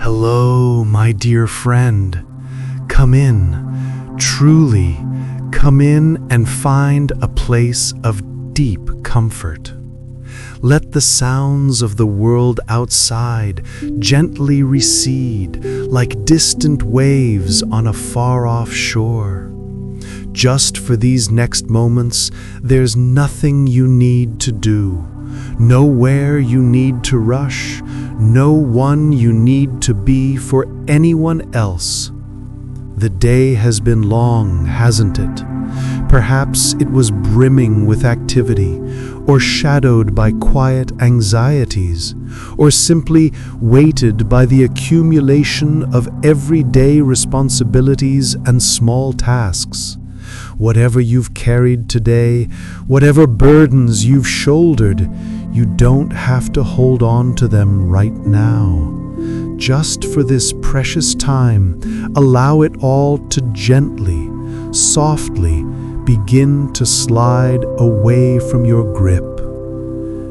Hello, my dear friend. Come in, truly, come in and find a place of deep comfort. Let the sounds of the world outside gently recede like distant waves on a far-off shore. Just for these next moments, there's nothing you need to do, nowhere you need to rush, no one you need to be for anyone else. The day has been long, hasn't it? Perhaps it was brimming with activity, or shadowed by quiet anxieties, or simply weighted by the accumulation of everyday responsibilities and small tasks. Whatever you've carried today, whatever burdens you've shouldered, you don't have to hold on to them right now. Just for this precious time, allow it all to gently, softly begin to slide away from your grip.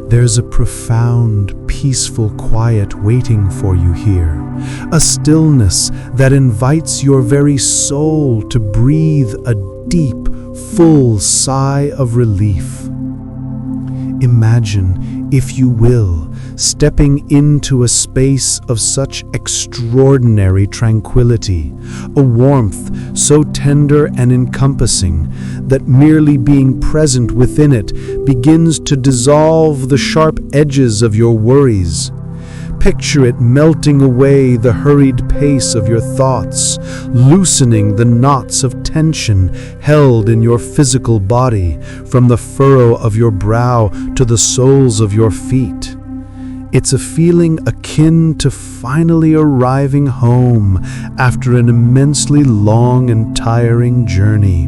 There's a profound, peaceful quiet waiting for you here, a stillness that invites your very soul to breathe a deep, full sigh of relief. Imagine, if you will, stepping into a space of such extraordinary tranquility, a warmth so tender and encompassing that merely being present within it begins to dissolve the sharp edges of your worries. Picture it melting away the hurried pace of your thoughts, loosening the knots of tension held in your physical body, from the furrow of your brow to the soles of your feet. It's a feeling akin to finally arriving home after an immensely long and tiring journey.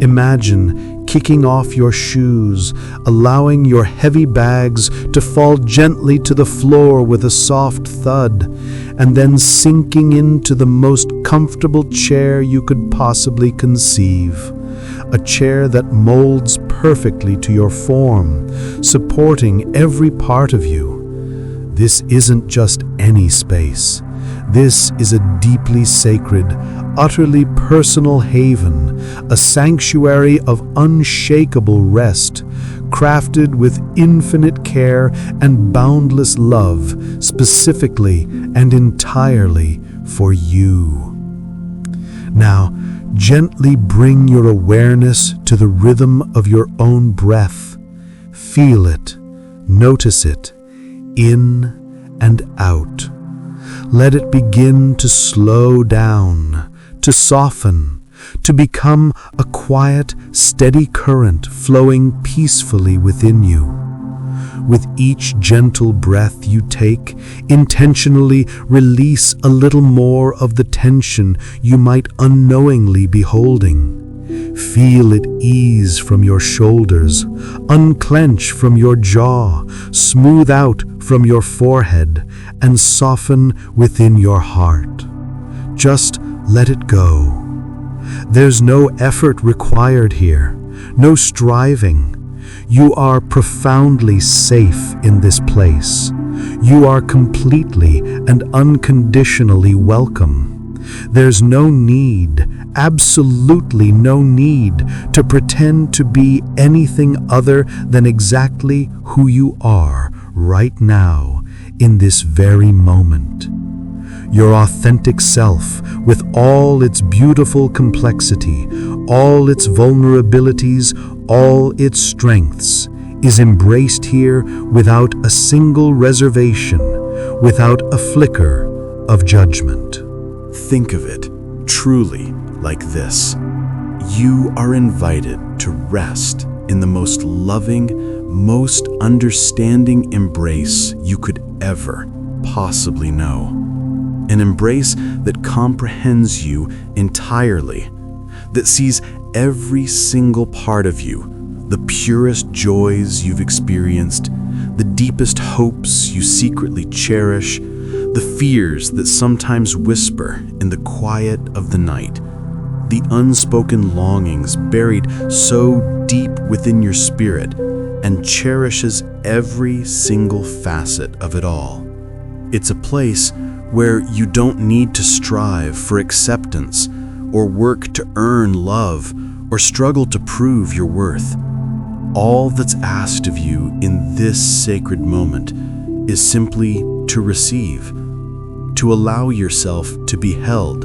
Imagine kicking off your shoes, allowing your heavy bags to fall gently to the floor with a soft thud, and then sinking into the most comfortable chair you could possibly conceive. A chair that molds perfectly to your form, supporting every part of you. This isn't just any space. This is a deeply sacred, utterly personal haven, a sanctuary of unshakable rest, crafted with infinite care and boundless love, specifically and entirely for you. Now, gently bring your awareness to the rhythm of your own breath. Feel it, notice it, in and out. Let it begin to slow down, to soften, to become a quiet, steady current flowing peacefully within you. With each gentle breath you take, intentionally release a little more of the tension you might unknowingly be holding. Feel it ease from your shoulders, unclench from your jaw, smooth out from your forehead, and soften within your heart. Just let it go. There's no effort required here, no striving. You are profoundly safe in this place. You are completely and unconditionally welcome. There's no need, absolutely no need, to pretend to be anything other than exactly who you are right now, in this very moment. Your authentic self, with all its beautiful complexity, all its vulnerabilities, all its strengths, is embraced here without a single reservation, without a flicker of judgment. Think of it truly like this. You are invited to rest in the most loving, most understanding embrace you could ever possibly know. An embrace that comprehends you entirely, that sees every single part of you, the purest joys you've experienced, the deepest hopes you secretly cherish, the fears that sometimes whisper in the quiet of the night, the unspoken longings buried so deep within your spirit, and cherishes every single facet of it all. It's a place where you don't need to strive for acceptance or work to earn love or struggle to prove your worth. All that's asked of you in this sacred moment is simply to receive, to allow yourself to be held,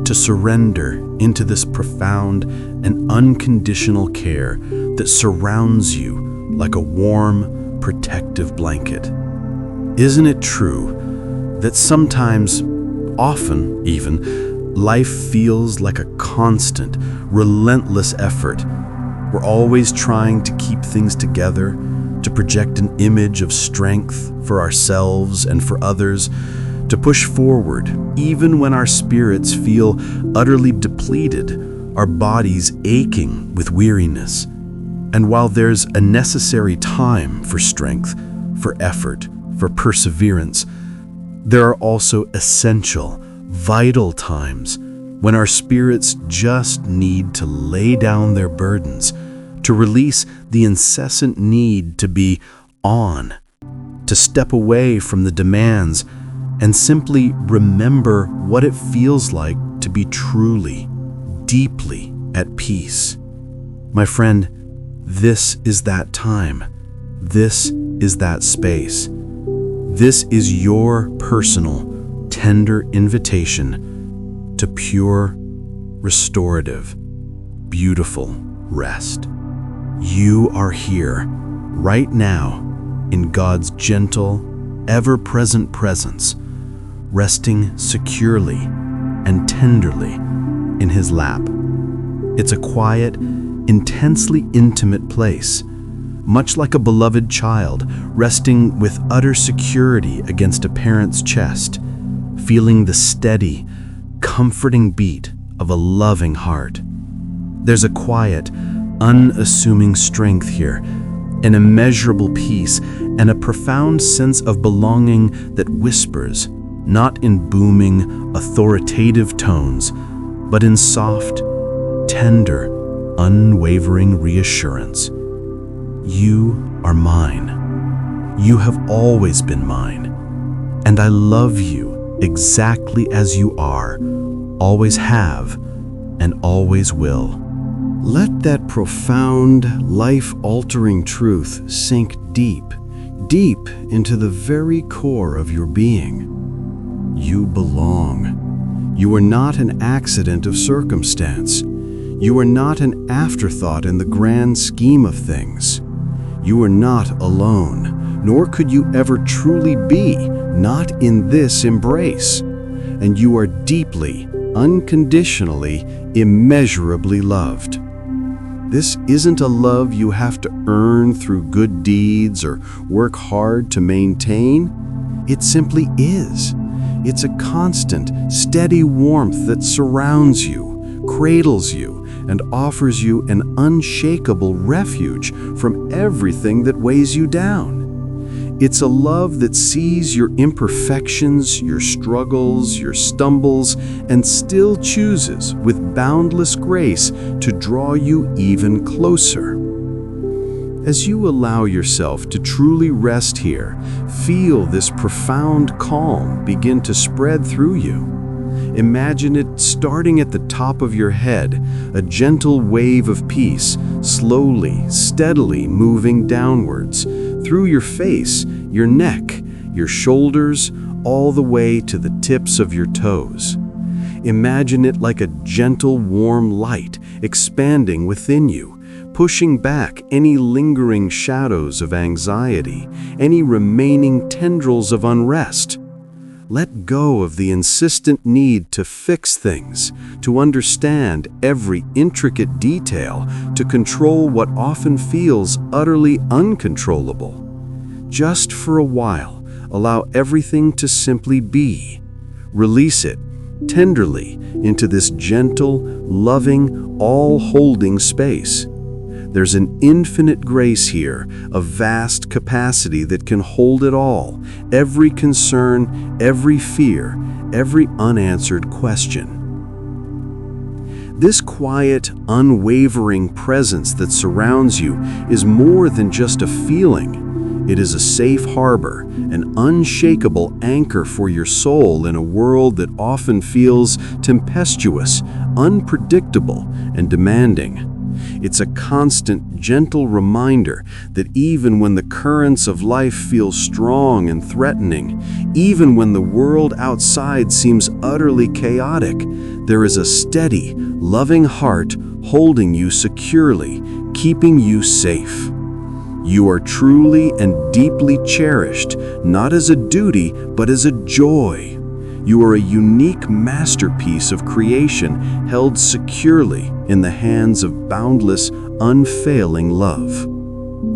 to surrender into this profound and unconditional care that surrounds you like a warm, protective blanket. Isn't it true that sometimes, often even, life feels like a constant, relentless effort? We're always trying to keep things together, to project an image of strength for ourselves and for others, to push forward even when our spirits feel utterly depleted, our bodies aching with weariness. And while there's a necessary time for strength, for effort, for perseverance, there are also essential, vital times when our spirits just need to lay down their burdens, to release the incessant need to be on, to step away from the demands and simply remember what it feels like to be truly, deeply at peace. My friend, this is that time. This is that space. This is your personal, tender invitation to pure, restorative, beautiful rest. You are here, right now, in God's gentle, ever-present presence, resting securely and tenderly in His lap. It's a quiet, intensely intimate place, much like a beloved child resting with utter security against a parent's chest, feeling the steady, comforting beat of a loving heart. There's a quiet, unassuming strength here, an immeasurable peace, and a profound sense of belonging that whispers, not in booming, authoritative tones, but in soft, tender, unwavering reassurance. You are mine. You have always been mine. And I love you exactly as you are, always have, and always will. Let that profound, life-altering truth sink deep, deep into the very core of your being. You belong. You are not an accident of circumstance. You are not an afterthought in the grand scheme of things. You are not alone, nor could you ever truly be, not in this embrace. And you are deeply, unconditionally, immeasurably loved. This isn't a love you have to earn through good deeds or work hard to maintain. It simply is. It's a constant, steady warmth that surrounds you, cradles you, and offers you an unshakable refuge from everything that weighs you down. It's a love that sees your imperfections, your struggles, your stumbles, and still chooses with boundless grace to draw you even closer. As you allow yourself to truly rest here, feel this profound calm begin to spread through you. Imagine it starting at the top of your head, a gentle wave of peace, slowly, steadily moving downwards, through your face, your neck, your shoulders, all the way to the tips of your toes. Imagine it like a gentle, warm light expanding within you, pushing back any lingering shadows of anxiety, any remaining tendrils of unrest. Let go of the insistent need to fix things, to understand every intricate detail, to control what often feels utterly uncontrollable. Just for a while, allow everything to simply be. Release it tenderly into this gentle, loving, all-holding space. There's an infinite grace here, a vast capacity that can hold it all, every concern, every fear, every unanswered question. This quiet, unwavering presence that surrounds you is more than just a feeling. It is a safe harbor, an unshakable anchor for your soul in a world that often feels tempestuous, unpredictable, and demanding. It's a constant, gentle reminder that even when the currents of life feel strong and threatening, even when the world outside seems utterly chaotic, there is a steady, loving heart holding you securely, keeping you safe. You are truly and deeply cherished, not as a duty, but as a joy. You are a unique masterpiece of creation held securely in the hands of boundless, unfailing love.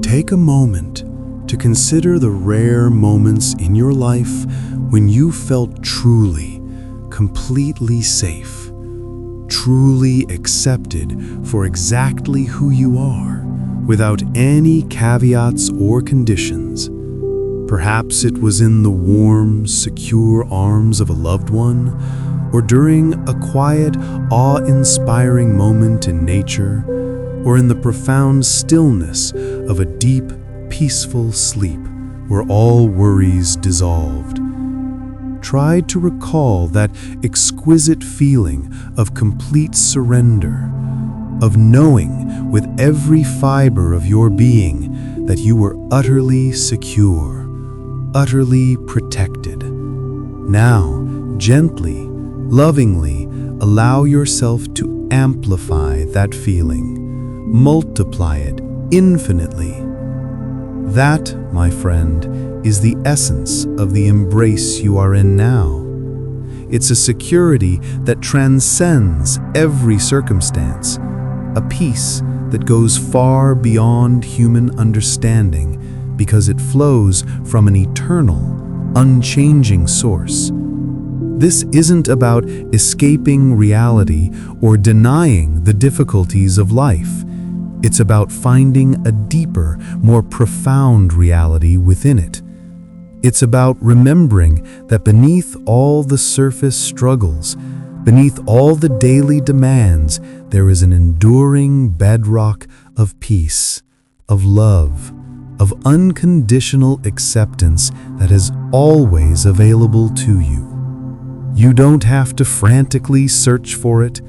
Take a moment to consider the rare moments in your life when you felt truly, completely safe, truly accepted for exactly who you are, without any caveats or conditions. Perhaps it was in the warm, secure arms of a loved one, or during a quiet, awe-inspiring moment in nature, or in the profound stillness of a deep, peaceful sleep where all worries dissolved. Try to recall that exquisite feeling of complete surrender, of knowing with every fiber of your being that you were utterly secure, utterly protected. Now, gently, lovingly, allow yourself to amplify that feeling, multiply it infinitely. That, my friend, is the essence of the embrace you are in now. It's a security that transcends every circumstance, a peace that goes far beyond human understanding because it flows from an eternal, unchanging source. This isn't about escaping reality or denying the difficulties of life. It's about finding a deeper, more profound reality within it. It's about remembering that beneath all the surface struggles, beneath all the daily demands, there is an enduring bedrock of peace, of love, of unconditional acceptance that is always available to you. You don't have to frantically search for it.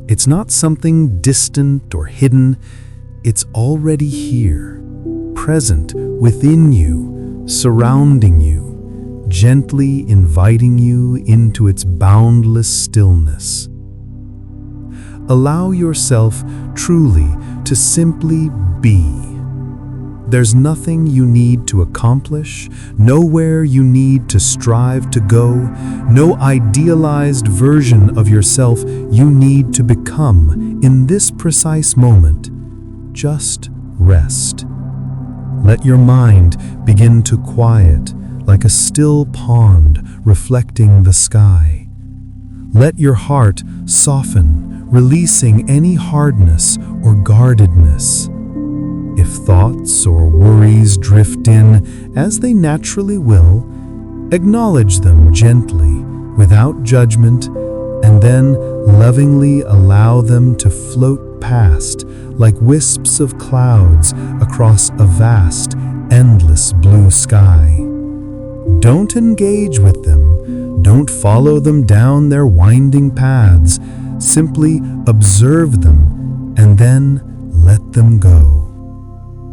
It's not something distant or hidden. It's already here, present within you, surrounding you, gently inviting you into its boundless stillness. Allow yourself truly to simply be. There's nothing you need to accomplish, nowhere you need to strive to go, no idealized version of yourself you need to become in this precise moment. Just rest. Let your mind begin to quiet like a still pond reflecting the sky. Let your heart soften, releasing any hardness or guardedness. If thoughts or worries drift in, as they naturally will, acknowledge them gently, without judgment, and then lovingly allow them to float past like wisps of clouds across a vast, endless blue sky. Don't engage with them. Don't follow them down their winding paths. Simply observe them and then let them go.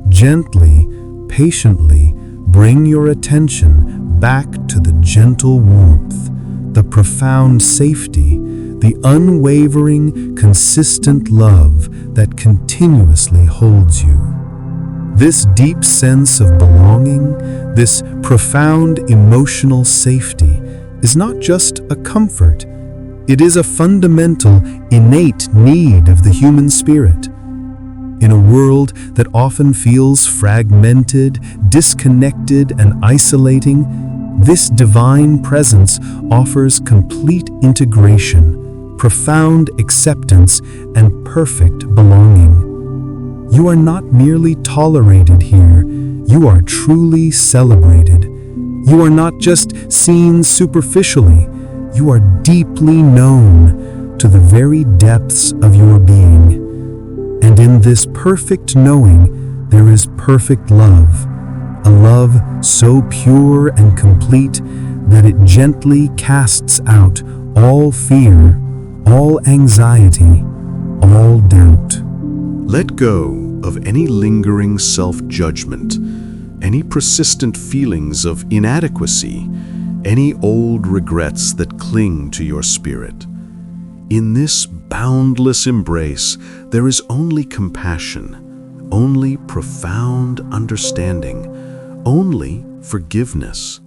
Gently, patiently, bring your attention back to the gentle warmth, the profound safety, the unwavering, consistent love that continuously holds you. This deep sense of belonging, this profound emotional safety, is not just a comfort. It is a fundamental, innate need of the human spirit. In a world that often feels fragmented, disconnected, and isolating, this divine presence offers complete integration, profound acceptance, and perfect belonging. You are not merely tolerated here, you are truly celebrated. You are not just seen superficially, you are deeply known to the very depths of your being. And in this perfect knowing, there is perfect love, a love so pure and complete that it gently casts out all fear, all anxiety, all doubt. Let go of any lingering self-judgment, any persistent feelings of inadequacy, any old regrets that cling to your spirit. In this boundless embrace, there is only compassion, only profound understanding, only forgiveness.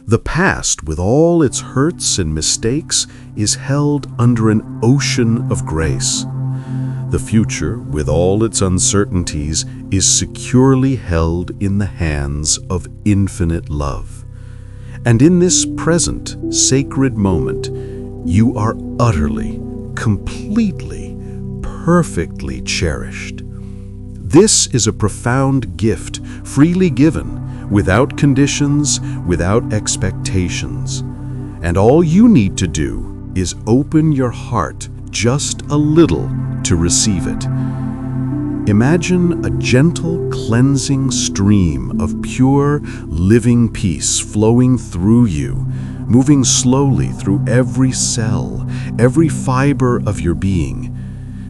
The past, with all its hurts and mistakes, is held under an ocean of grace. The future, with all its uncertainties, is securely held in the hands of infinite love. And in this present, sacred moment, you are utterly, completely, perfectly cherished. This is a profound gift, freely given, without conditions, without expectations. And all you need to do is open your heart just a little to receive it. Imagine a gentle, cleansing stream of pure, living peace flowing through you, moving slowly through every cell, every fiber of your being.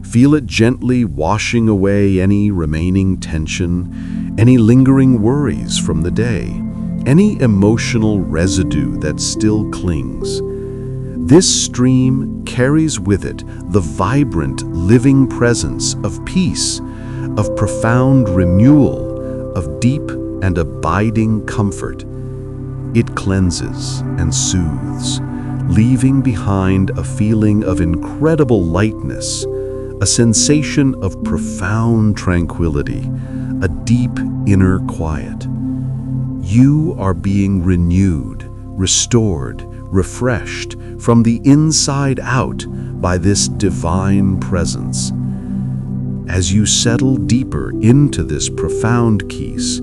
Feel it gently washing away any remaining tension, any lingering worries from the day, any emotional residue that still clings. This stream carries with it the vibrant, living presence of peace, of profound renewal, of deep and abiding comfort. It cleanses and soothes, leaving behind a feeling of incredible lightness, a sensation of profound tranquility, a deep inner quiet. You are being renewed, restored, refreshed from the inside out by this divine presence. As you settle deeper into this profound peace,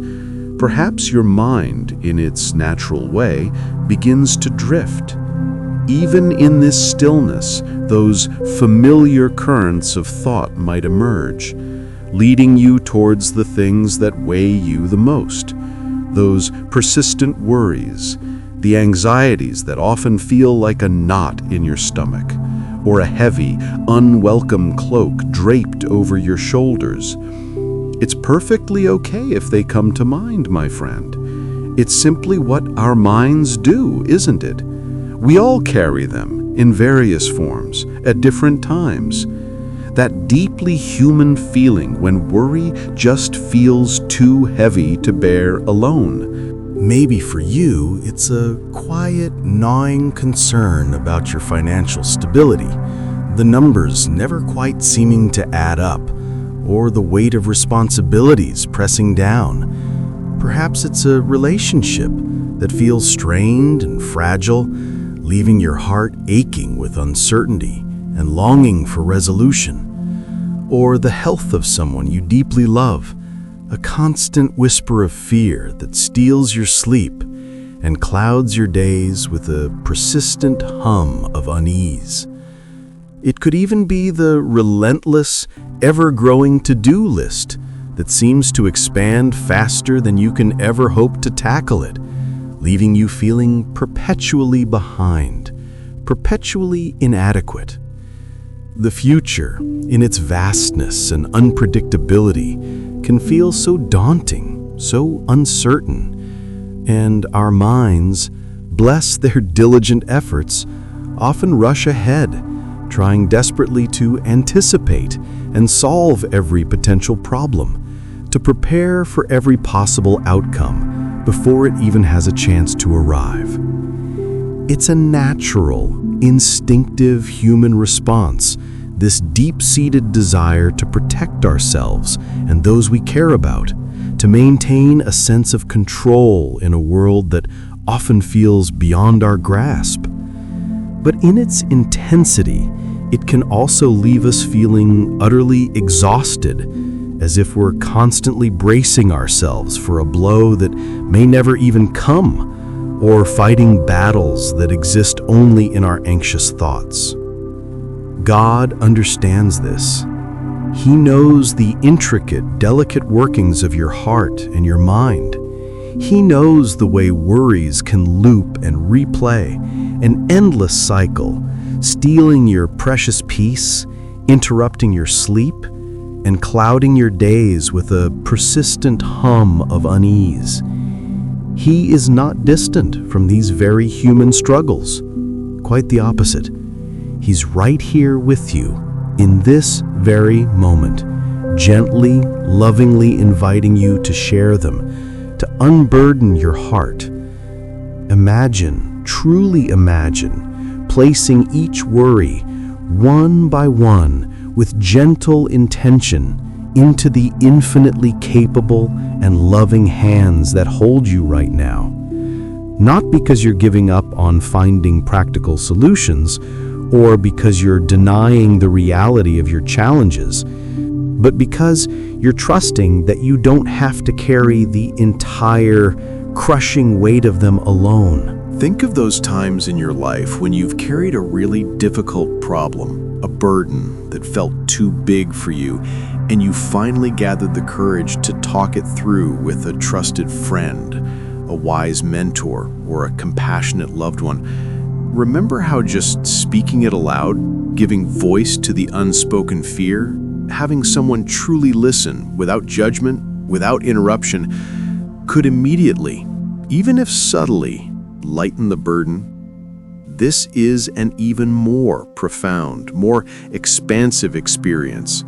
perhaps your mind, in its natural way, begins to drift. Even in this stillness, those familiar currents of thought might emerge, leading you towards the things that weigh you the most, those persistent worries, the anxieties that often feel like a knot in your stomach, or a heavy, unwelcome cloak draped over your shoulders. It's perfectly okay if they come to mind, my friend. It's simply what our minds do, isn't it? We all carry them in various forms at different times. That deeply human feeling when worry just feels too heavy to bear alone. Maybe for you, it's a quiet, gnawing concern about your financial stability, the numbers never quite seeming to add up, or the weight of responsibilities pressing down. Perhaps it's a relationship that feels strained and fragile, leaving your heart aching with uncertainty and longing for resolution. Or the health of someone you deeply love, a constant whisper of fear that steals your sleep and clouds your days with a persistent hum of unease. It could even be the relentless, ever-growing to-do list that seems to expand faster than you can ever hope to tackle it, leaving you feeling perpetually behind, perpetually inadequate. The future, in its vastness and unpredictability, can feel so daunting, so uncertain, and our minds, bless their diligent efforts, often rush ahead, trying desperately to anticipate and solve every potential problem, to prepare for every possible outcome before it even has a chance to arrive. It's a natural, instinctive human response, this deep-seated desire to protect ourselves and those we care about, to maintain a sense of control in a world that often feels beyond our grasp. But in its intensity, it can also leave us feeling utterly exhausted, as if we're constantly bracing ourselves for a blow that may never even come, or fighting battles that exist only in our anxious thoughts. God understands this. He knows the intricate, delicate workings of your heart and your mind. He knows the way worries can loop and replay, an endless cycle, stealing your precious peace, interrupting your sleep, and clouding your days with a persistent hum of unease. He is not distant from these very human struggles. Quite the opposite. He's right here with you in this very moment, gently, lovingly inviting you to share them, to unburden your heart. Imagine, truly imagine, placing each worry, one by one, with gentle intention, into the infinitely capable and loving hands that hold you right now. Not because you're giving up on finding practical solutions, or because you're denying the reality of your challenges, but because you're trusting that you don't have to carry the entire crushing weight of them alone. Think of those times in your life when you've carried a really difficult problem, a burden that felt too big for you, and you finally gathered the courage to talk it through with a trusted friend, a wise mentor, or a compassionate loved one. Remember how just speaking it aloud, giving voice to the unspoken fear, having someone truly listen without judgment, without interruption, could immediately, even if subtly, lighten the burden? This is an even more profound, more expansive experience.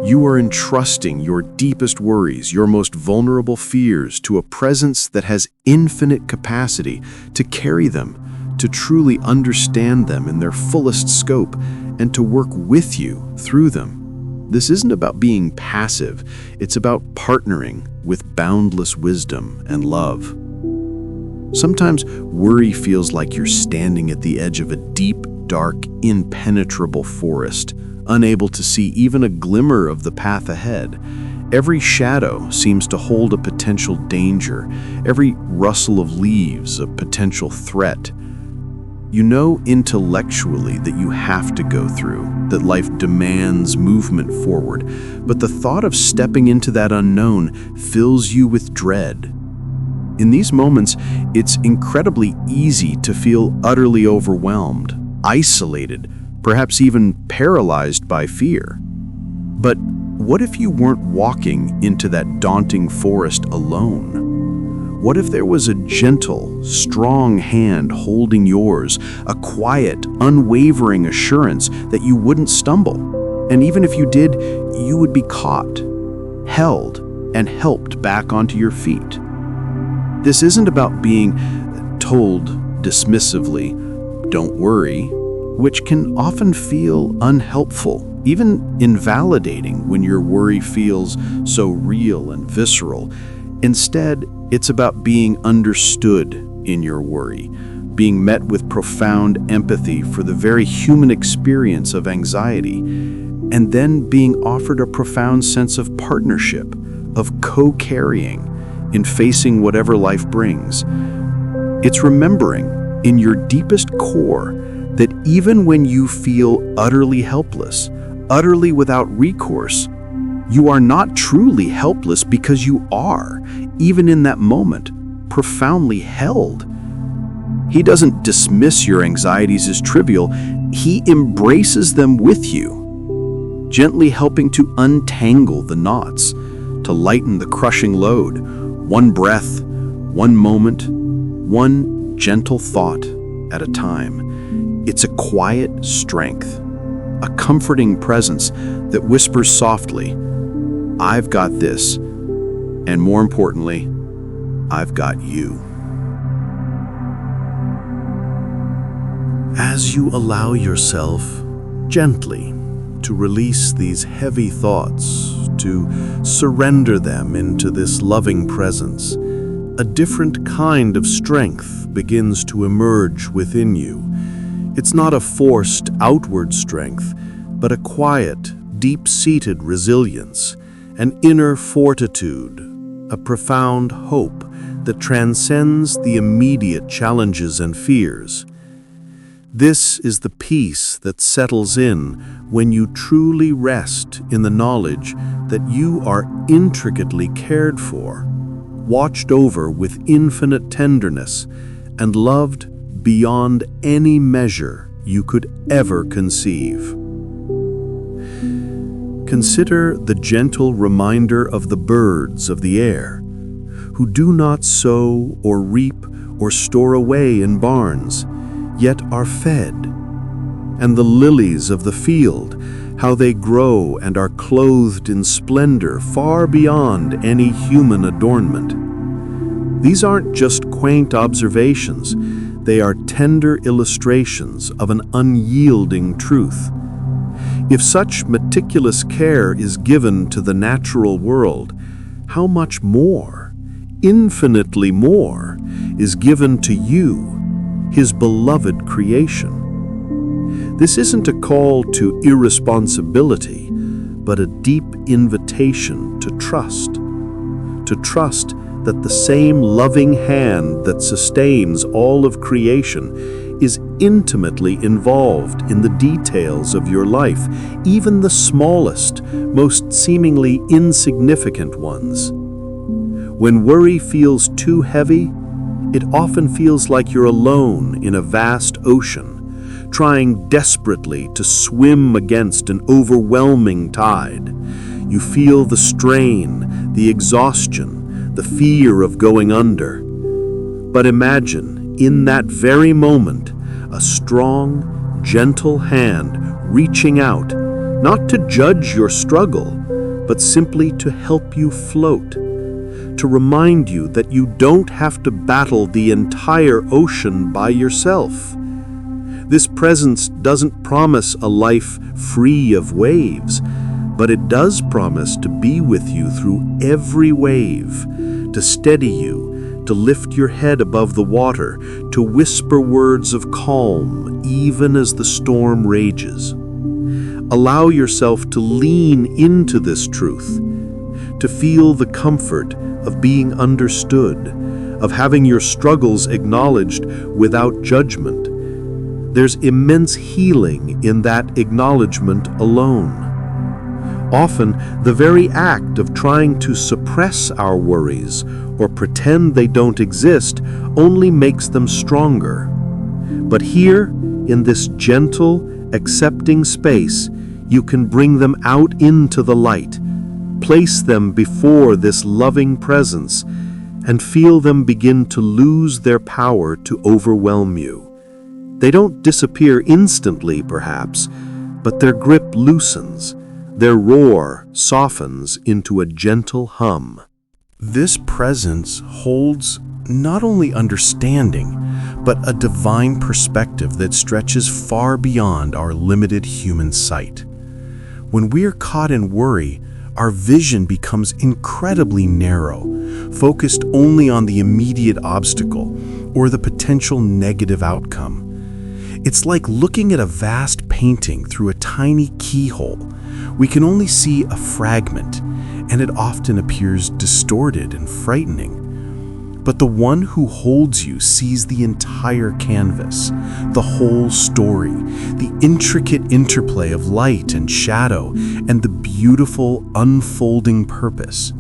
You are entrusting your deepest worries, your most vulnerable fears to a presence that has infinite capacity to carry them, to truly understand them in their fullest scope, and to work with you through them. This isn't about being passive, it's about partnering with boundless wisdom and love. Sometimes worry feels like you're standing at the edge of a deep, dark, impenetrable forest, unable to see even a glimmer of the path ahead. Every shadow seems to hold a potential danger, every rustle of leaves a potential threat. You know intellectually that you have to go through, that life demands movement forward, but the thought of stepping into that unknown fills you with dread. In these moments, it's incredibly easy to feel utterly overwhelmed, isolated, perhaps even paralyzed by fear. But what if you weren't walking into that daunting forest alone? What if there was a gentle, strong hand holding yours, a quiet, unwavering assurance that you wouldn't stumble? And even if you did, you would be caught, held, and helped back onto your feet. This isn't about being told dismissively, "Don't worry," which can often feel unhelpful, even invalidating when your worry feels so real and visceral. Instead, it's about being understood in your worry, being met with profound empathy for the very human experience of anxiety, and then being offered a profound sense of partnership, of co-carrying in facing whatever life brings. It's remembering in your deepest core that even when you feel utterly helpless, utterly without recourse, you are not truly helpless because you are, even in that moment, profoundly held. He doesn't dismiss your anxieties as trivial, he embraces them with you, gently helping to untangle the knots, to lighten the crushing load, one breath, one moment, one gentle thought at a time. It's a quiet strength, a comforting presence that whispers softly, "I've got this," and more importantly, "I've got you." As you allow yourself gently to release these heavy thoughts, to surrender them into this loving presence, a different kind of strength begins to emerge within you. It's not a forced outward strength, but a quiet, deep-seated resilience, an inner fortitude, a profound hope that transcends the immediate challenges and fears. This is the peace that settles in when you truly rest in the knowledge that you are intricately cared for, watched over with infinite tenderness, and loved beyond any measure you could ever conceive. Consider the gentle reminder of the birds of the air, who do not sow or reap or store away in barns, yet are fed, and the lilies of the field, how they grow and are clothed in splendor far beyond any human adornment. These aren't just quaint observations, they are tender illustrations of an unyielding truth. If such meticulous care is given to the natural world, how much more, infinitely more, is given to you, His beloved creation? This isn't a call to irresponsibility, but a deep invitation to trust. To trust that the same loving hand that sustains all of creation is intimately involved in the details of your life, even the smallest, most seemingly insignificant ones. When worry feels too heavy, it often feels like you're alone in a vast ocean, trying desperately to swim against an overwhelming tide. You feel the strain, the exhaustion, the fear of going under. But imagine, in that very moment, a strong, gentle hand reaching out, not to judge your struggle, but simply to help you float, to remind you that you don't have to battle the entire ocean by yourself. This presence doesn't promise a life free of waves, but it does promise to be with you through every wave, to steady you, to lift your head above the water, to whisper words of calm even as the storm rages. Allow yourself to lean into this truth, to feel the comfort of being understood, of having your struggles acknowledged without judgment. There's immense healing in that acknowledgement alone. Often, the very act of trying to suppress our worries or pretend they don't exist only makes them stronger. But here, in this gentle, accepting space, you can bring them out into the light, place them before this loving presence, and feel them begin to lose their power to overwhelm you. They don't disappear instantly, perhaps, but their grip loosens. Their roar softens into a gentle hum. This presence holds not only understanding, but a divine perspective that stretches far beyond our limited human sight. When we are caught in worry, our vision becomes incredibly narrow, focused only on the immediate obstacle or the potential negative outcome. It's like looking at a vast painting through a tiny keyhole. We can only see a fragment, and it often appears distorted and frightening. But the one who holds you sees the entire canvas, the whole story, the intricate interplay of light and shadow, and the beautiful unfolding purpose.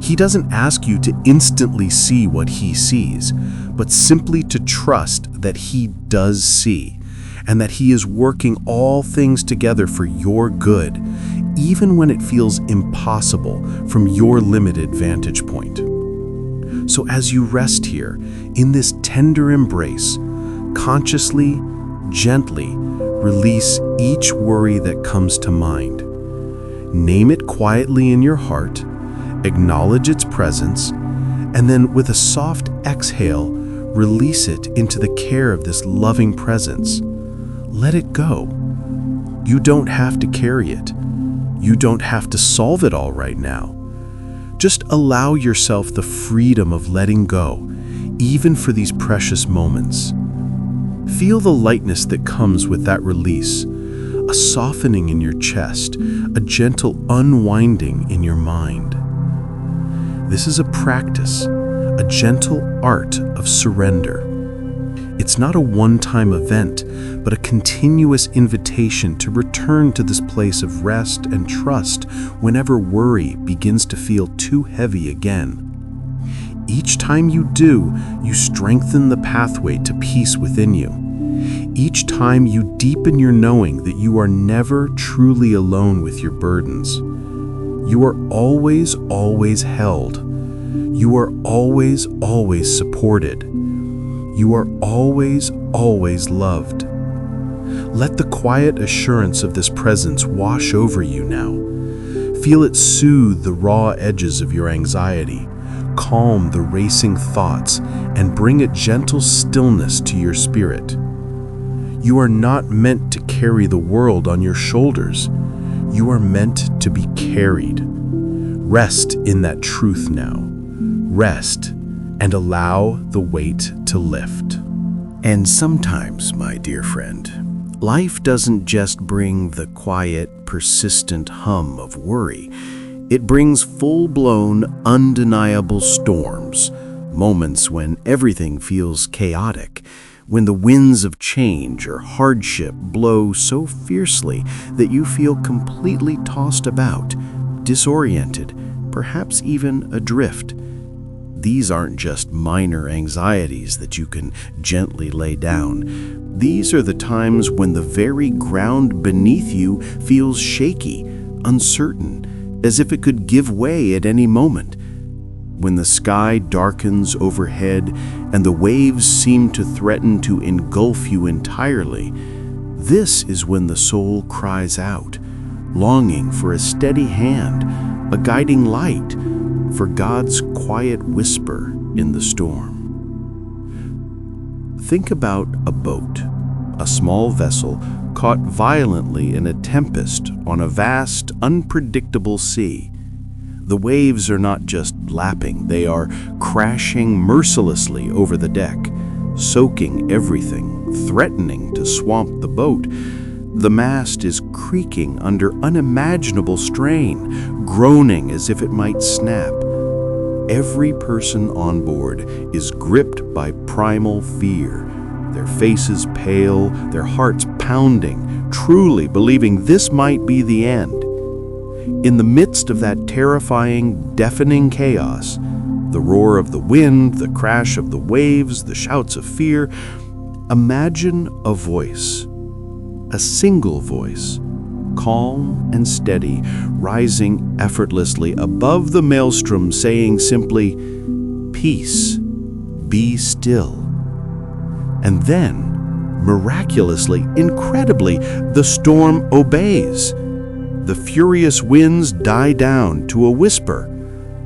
He doesn't ask you to instantly see what he sees, but simply to trust that he does see, and that he is working all things together for your good, even when it feels impossible from your limited vantage point. So as you rest here, in this tender embrace, consciously, gently release each worry that comes to mind. Name it quietly in your heart, acknowledge its presence, and then with a soft exhale, release it into the care of this loving presence. Let it go. You don't have to carry it. You don't have to solve it all right now. Just allow yourself the freedom of letting go, even for these precious moments. Feel the lightness that comes with that release, a softening in your chest, a gentle unwinding in your mind. This is a practice, a gentle art of surrender. It's not a one-time event, but a continuous invitation to return to this place of rest and trust whenever worry begins to feel too heavy again. Each time you do, you strengthen the pathway to peace within you. Each time you deepen your knowing that you are never truly alone with your burdens. You are always, always held. You are always, always supported. You are always, always loved. Let the quiet assurance of this presence wash over you now. Feel it soothe the raw edges of your anxiety, calm the racing thoughts, and bring a gentle stillness to your spirit. You are not meant to carry the world on your shoulders. You are meant to be carried. Rest in that truth now. Rest and allow the weight to lift. And sometimes, my dear friend, life doesn't just bring the quiet, persistent hum of worry. It brings full-blown, undeniable storms, moments when everything feels chaotic, when the winds of change or hardship blow so fiercely that you feel completely tossed about, disoriented, perhaps even adrift. These aren't just minor anxieties that you can gently lay down. These are the times when the very ground beneath you feels shaky, uncertain, as if it could give way at any moment. When the sky darkens overhead and the waves seem to threaten to engulf you entirely, this is when the soul cries out, longing for a steady hand, a guiding light, for God's quiet whisper in the storm. Think about a boat, a small vessel caught violently in a tempest on a vast, unpredictable sea. The waves are not just lapping, they are crashing mercilessly over the deck, soaking everything, threatening to swamp the boat. The mast is creaking under unimaginable strain, groaning as if it might snap. Every person on board is gripped by primal fear, their faces pale, their hearts pounding, truly believing this might be the end. In the midst of that terrifying, deafening chaos, the roar of the wind, the crash of the waves, the shouts of fear, imagine a voice, a single voice, calm and steady, rising effortlessly above the maelstrom, saying simply, "Peace, be still." And then, miraculously, incredibly, the storm obeys. The furious winds die down to a whisper.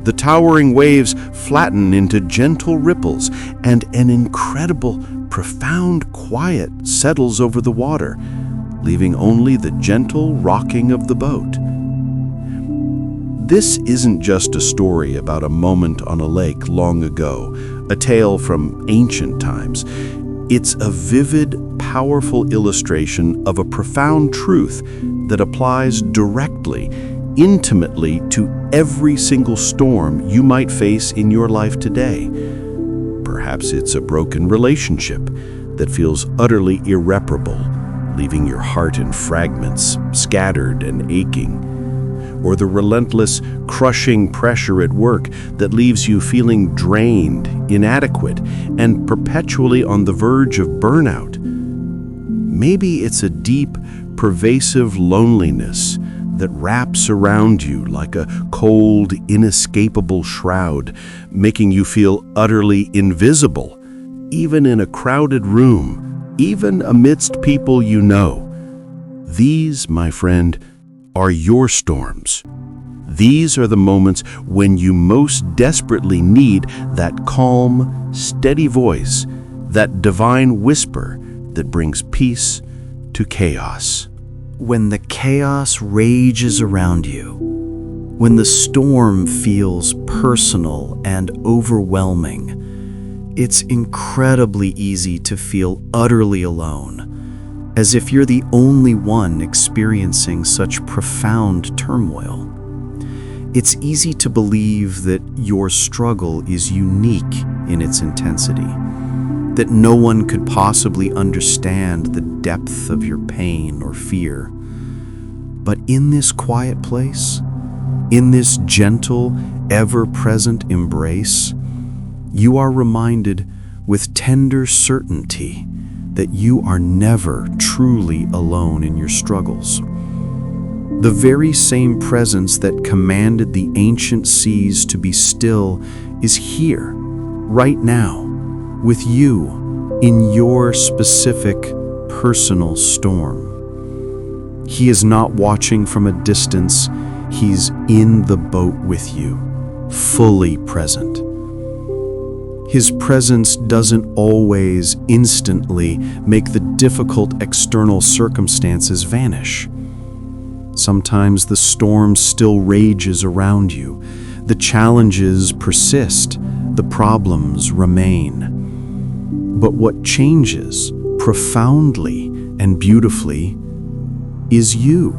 The towering waves flatten into gentle ripples, and an incredible, profound quiet settles over the water, leaving only the gentle rocking of the boat. This isn't just a story about a moment on a lake long ago, a tale from ancient times. It's a vivid, powerful illustration of a profound truth that applies directly, intimately to every single storm you might face in your life today. Perhaps it's a broken relationship that feels utterly irreparable, leaving your heart in fragments, scattered and aching. Or the relentless, crushing pressure at work that leaves you feeling drained, inadequate, and perpetually on the verge of burnout. Maybe it's a deep, pervasive loneliness that wraps around you like a cold, inescapable shroud, making you feel utterly invisible, even in a crowded room, even amidst people you know. These, my friend, are your storms. These are the moments when you most desperately need that calm, steady voice, that divine whisper that brings peace to chaos. When the chaos rages around you, when the storm feels personal and overwhelming, it's incredibly easy to feel utterly alone, as if you're the only one experiencing such profound turmoil. It's easy to believe that your struggle is unique in its intensity, that no one could possibly understand the depth of your pain or fear. But in this quiet place, in this gentle, ever-present embrace, you are reminded with tender certainty that you are never truly alone in your struggles. The very same presence that commanded the ancient seas to be still is here, right now, with you in your specific personal storm. He is not watching from a distance, he's in the boat with you, fully present. His presence doesn't always instantly make the difficult external circumstances vanish. Sometimes the storm still rages around you, the challenges persist, the problems remain. But what changes profoundly and beautifully is you.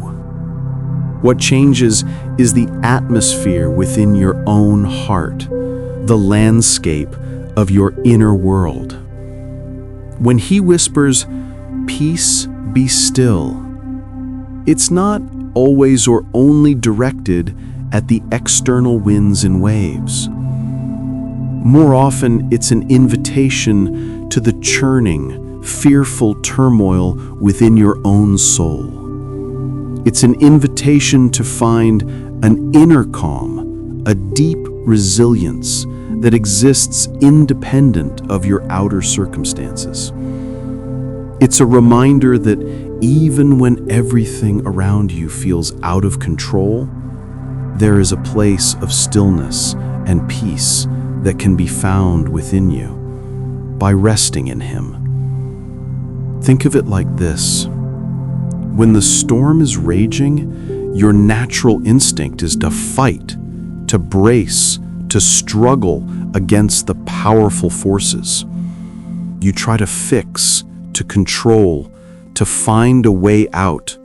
What changes is the atmosphere within your own heart, the landscape of your inner world. When he whispers, "Peace, be still," it's not always or only directed at the external winds and waves. More often, it's an invitation to the churning, fearful turmoil within your own soul. It's an invitation to find an inner calm, a deep resilience that exists independent of your outer circumstances. It's a reminder that even when everything around you feels out of control, there is a place of stillness and peace that can be found within you by resting in him. Think of it like this. When the storm is raging, your natural instinct is to fight, to brace, to struggle against the powerful forces. You try to fix, to control, to find a way out.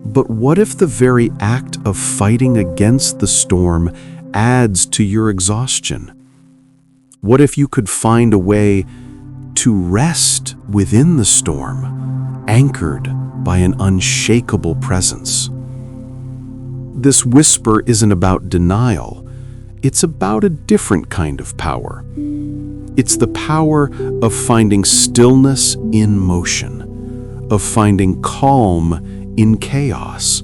But what if the very act of fighting against the storm adds to your exhaustion? What if you could find a way to rest within the storm, anchored by an unshakable presence? This whisper isn't about denial. It's about a different kind of power. It's the power of finding stillness in motion, of finding calm in chaos,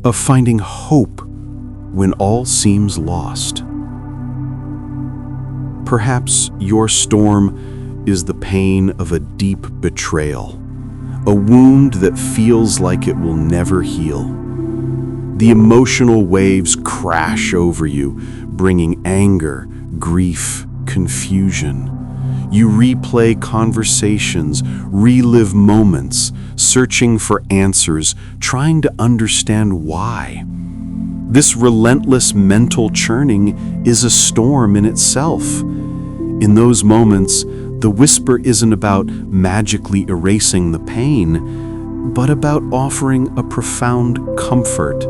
of finding hope when all seems lost. Perhaps your storm is the pain of a deep betrayal, a wound that feels like it will never heal. The emotional waves crash over you, bringing anger, grief, confusion. You replay conversations, relive moments, searching for answers, trying to understand why. This relentless mental churning is a storm in itself. In those moments, the whisper isn't about magically erasing the pain, but about offering a profound comfort,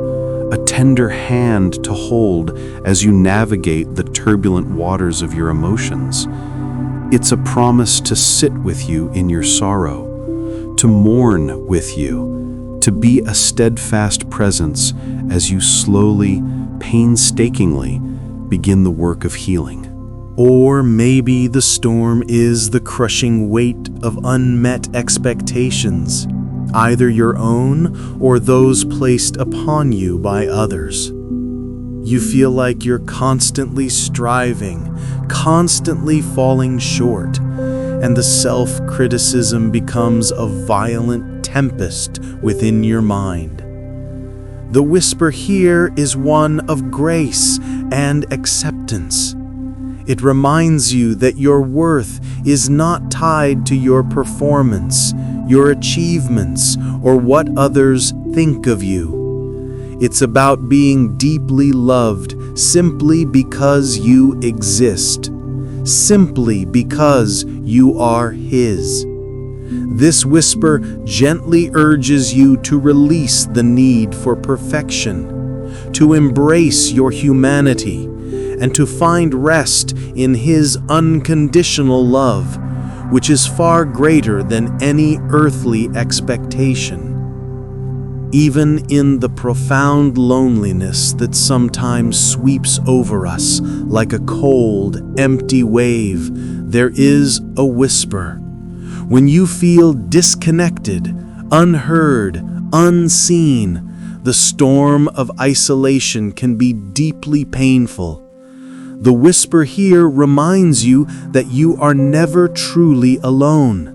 a tender hand to hold as you navigate the turbulent waters of your emotions. It's a promise to sit with you in your sorrow, to mourn with you, to be a steadfast presence as you slowly, painstakingly begin the work of healing. Or maybe the storm is the crushing weight of unmet expectations, either your own or those placed upon you by others. You feel like you're constantly striving, constantly falling short, and the self-criticism becomes a violent tempest within your mind. The whisper here is one of grace and acceptance. It reminds you that your worth is not tied to your performance, your achievements, or what others think of you. It's about being deeply loved simply because you exist, simply because you are His. This whisper gently urges you to release the need for perfection, to embrace your humanity, and to find rest in His unconditional love, which is far greater than any earthly expectation. Even in the profound loneliness that sometimes sweeps over us like a cold, empty wave, there is a whisper. When you feel disconnected, unheard, unseen, the storm of isolation can be deeply painful. The whisper here reminds you that you are never truly alone.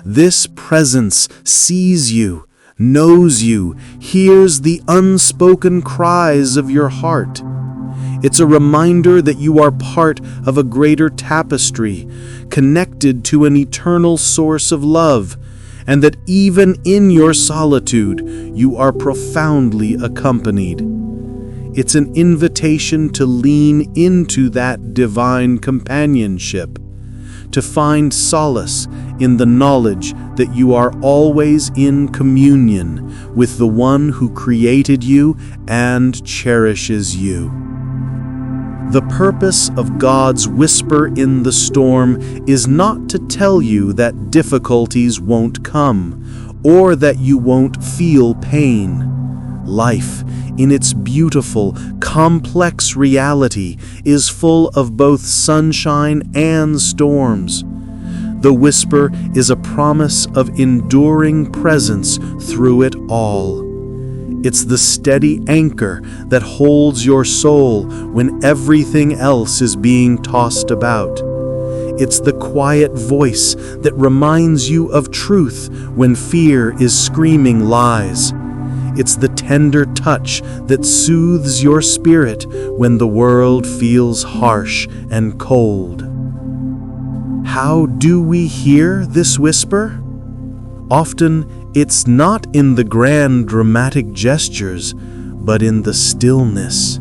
This presence sees you, knows you, hears the unspoken cries of your heart. It's a reminder that you are part of a greater tapestry, connected to an eternal source of love, and that even in your solitude, you are profoundly accompanied. It's an invitation to lean into that divine companionship, to find solace in the knowledge that you are always in communion with the one who created you and cherishes you. The purpose of God's whisper in the storm is not to tell you that difficulties won't come or that you won't feel pain. Life, in its beautiful, complex reality, is full of both sunshine and storms. The whisper is a promise of enduring presence through it all. It's the steady anchor that holds your soul when everything else is being tossed about. It's the quiet voice that reminds you of truth when fear is screaming lies. It's the tender touch that soothes your spirit when the world feels harsh and cold. How do we hear this whisper? Often, it's not in the grand dramatic gestures, but in the stillness.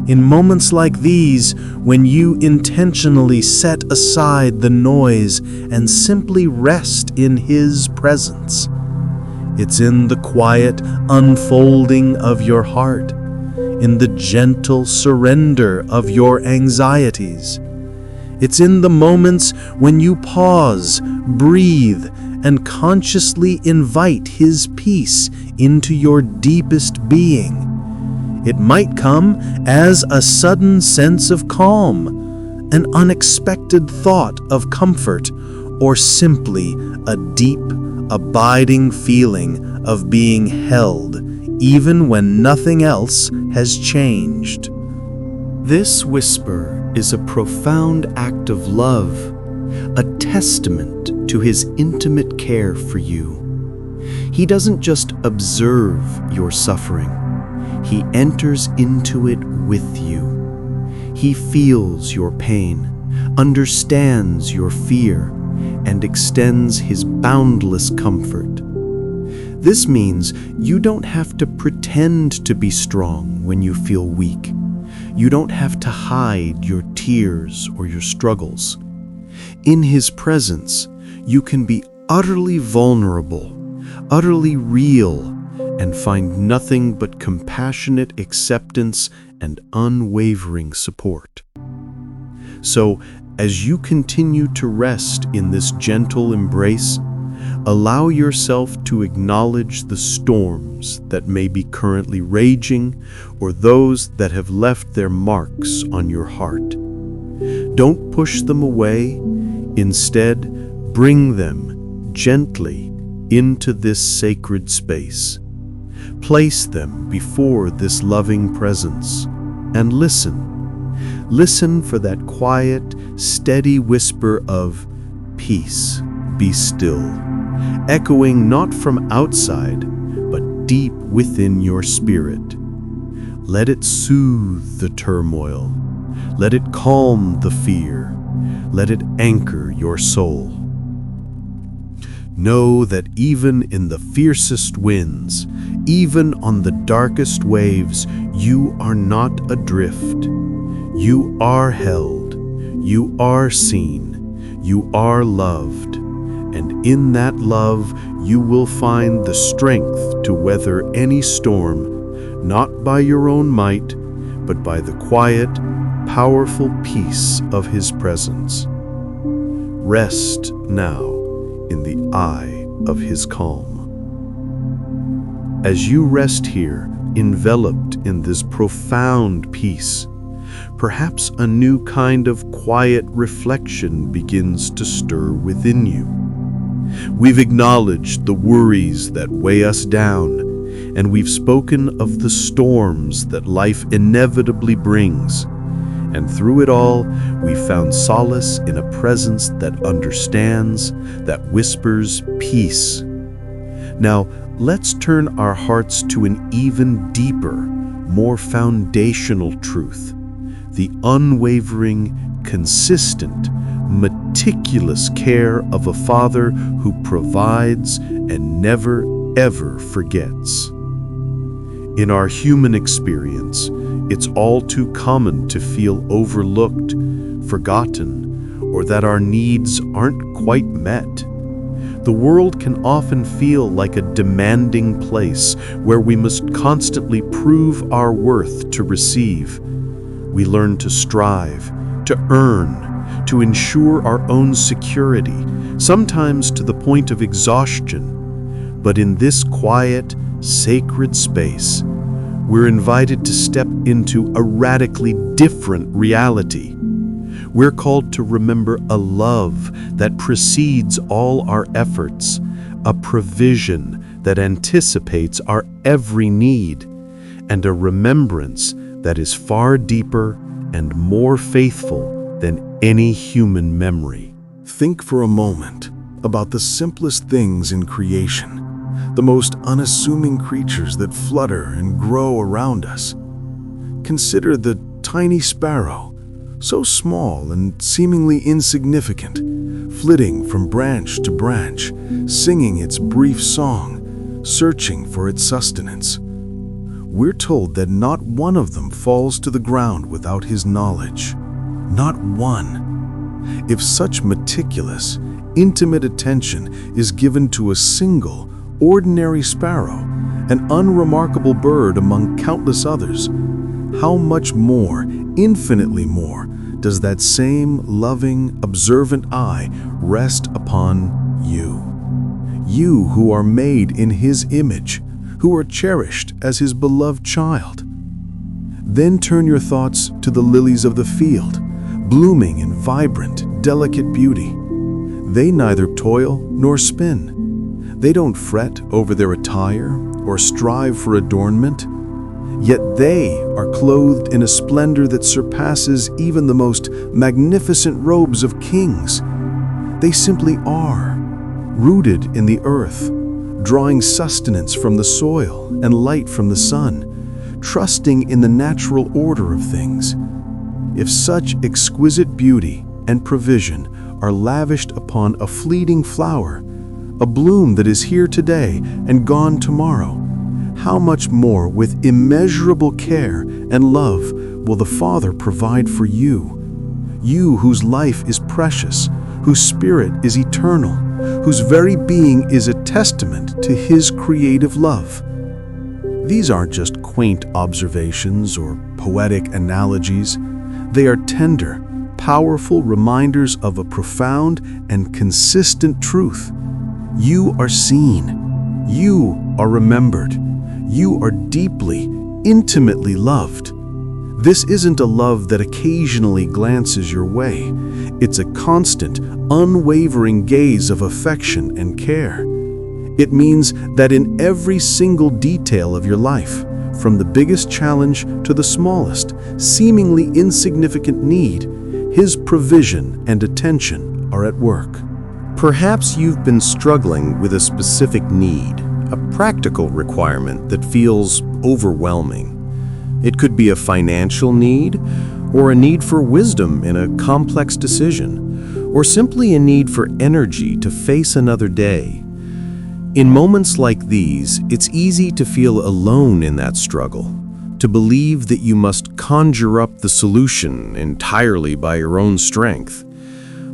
In moments like these, when you intentionally set aside the noise and simply rest in His presence. It's in the quiet unfolding of your heart, in the gentle surrender of your anxieties. It's in the moments when you pause, breathe, and consciously invite His peace into your deepest being. It might come as a sudden sense of calm, an unexpected thought of comfort, or simply a deep, abiding feeling of being held, even when nothing else has changed. This whisper is a profound act of love, a testament to His intimate care for you. He doesn't just observe your suffering, He enters into it with you. He feels your pain, understands your fear, and extends His boundless comfort. This means you don't have to pretend to be strong when you feel weak. You don't have to hide your tears or your struggles. In His presence, you can be utterly vulnerable, utterly real, and find nothing but compassionate acceptance and unwavering support. So, as you continue to rest in this gentle embrace, allow yourself to acknowledge the storms that may be currently raging or those that have left their marks on your heart. Don't push them away. Instead, bring them gently into this sacred space. Place them before this loving presence and listen. Listen for that quiet, steady whisper of peace, be still, echoing not from outside, but deep within your spirit. Let it soothe the turmoil. Let it calm the fear. Let it anchor your soul. Know that even in the fiercest winds, even on the darkest waves, you are not adrift. You are held. You are seen. You are loved. And in that love, you will find the strength to weather any storm, not by your own might, but by the quiet, powerful peace of His presence. Rest now in the eye of His calm. As you rest here, enveloped in this profound peace, perhaps a new kind of quiet reflection begins to stir within you. We've acknowledged the worries that weigh us down, and we've spoken of the storms that life inevitably brings. And through it all, we found solace in a presence that understands, that whispers peace. Now, let's turn our hearts to an even deeper, more foundational truth: the unwavering, consistent, meticulous care of a Father who provides and never, ever forgets. In our human experience, it's all too common to feel overlooked, forgotten, or that our needs aren't quite met. The world can often feel like a demanding place where we must constantly prove our worth to receive. We learn to strive, to earn, to ensure our own security, sometimes to the point of exhaustion. But in this quiet, sacred space, we're invited to step into a radically different reality. We're called to remember a love that precedes all our efforts, a provision that anticipates our every need, and a remembrance that is far deeper and more faithful than any human memory. Think for a moment about the simplest things in creation, the most unassuming creatures that flutter and grow around us. Consider the tiny sparrow, so small and seemingly insignificant, flitting from branch to branch, singing its brief song, searching for its sustenance. We're told that not one of them falls to the ground without his knowledge. Not one. If such meticulous, intimate attention is given to a single, ordinary sparrow, an unremarkable bird among countless others, how much more, infinitely more, does that same loving, observant eye rest upon you? You who are made in His image, who are cherished as His beloved child. Then turn your thoughts to the lilies of the field, blooming in vibrant, delicate beauty. They neither toil nor spin. They don't fret over their attire or strive for adornment. Yet they are clothed in a splendor that surpasses even the most magnificent robes of kings. They simply are, rooted in the earth, drawing sustenance from the soil and light from the sun, trusting in the natural order of things. If such exquisite beauty and provision are lavished upon a fleeting flower, a bloom that is here today and gone tomorrow, how much more with immeasurable care and love will the Father provide for you? You whose life is precious, whose spirit is eternal, whose very being is a testament to His creative love. These aren't just quaint observations or poetic analogies. They are tender, powerful reminders of a profound and consistent truth. You are seen. You are remembered. You are deeply, intimately loved. This isn't a love that occasionally glances your way. It's a constant, unwavering gaze of affection and care. It means that in every single detail of your life, from the biggest challenge to the smallest, seemingly insignificant need, His provision and attention are at work. Perhaps you've been struggling with a specific need, a practical requirement that feels overwhelming. It could be a financial need, or a need for wisdom in a complex decision, or simply a need for energy to face another day. In moments like these, it's easy to feel alone in that struggle, to believe that you must conjure up the solution entirely by your own strength.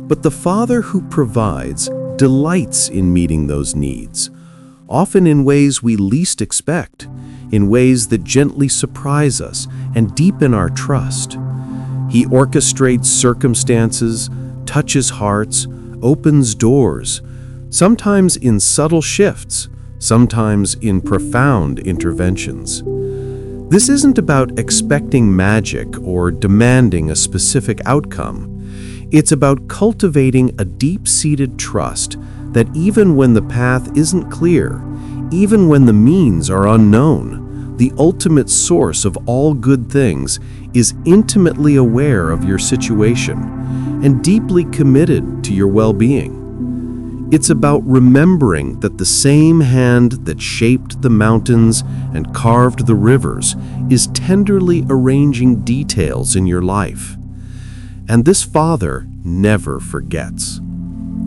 But the Father who provides delights in meeting those needs, often in ways we least expect, in ways that gently surprise us and deepen our trust. He orchestrates circumstances, touches hearts, opens doors, sometimes in subtle shifts, sometimes in profound interventions. This isn't about expecting magic or demanding a specific outcome. It's about cultivating a deep-seated trust that even when the path isn't clear, even when the means are unknown, the ultimate source of all good things is intimately aware of your situation and deeply committed to your well-being. It's about remembering that the same hand that shaped the mountains and carved the rivers is tenderly arranging details in your life. And this Father never forgets.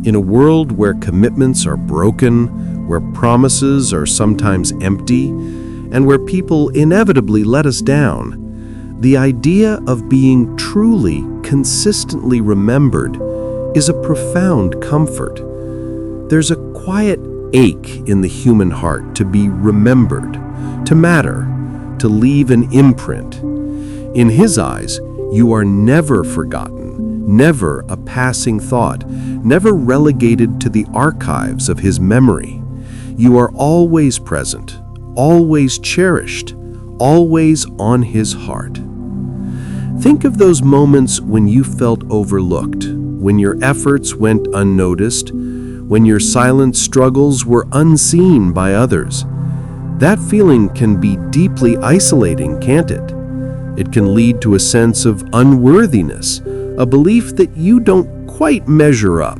In a world where commitments are broken, where promises are sometimes empty, and where people inevitably let us down, the idea of being truly, consistently remembered is a profound comfort. There's a quiet ache in the human heart to be remembered, to matter, to leave an imprint. In His eyes, you are never forgotten, never a passing thought, never relegated to the archives of His memory. You are always present, always cherished, always on His heart. Think of those moments when you felt overlooked, when your efforts went unnoticed, when your silent struggles were unseen by others. That feeling can be deeply isolating, can't it? It can lead to a sense of unworthiness, a belief that you don't quite measure up.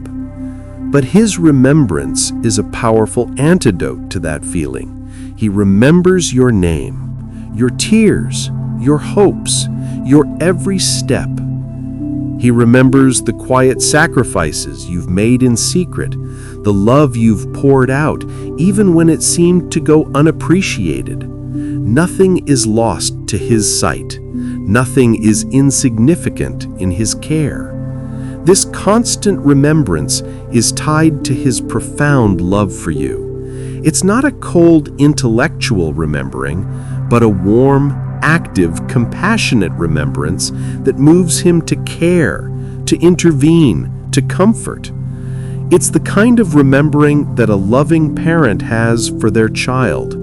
But His remembrance is a powerful antidote to that feeling. He remembers your name, your tears, your hopes, your every step. He remembers the quiet sacrifices you've made in secret, the love you've poured out, even when it seemed to go unappreciated. Nothing is lost to His sight. Nothing is insignificant in His care. This constant remembrance is tied to His profound love for you. It's not a cold intellectual remembering, but a warm, active, compassionate remembrance that moves Him to care, to intervene, to comfort. It's the kind of remembering that a loving parent has for their child,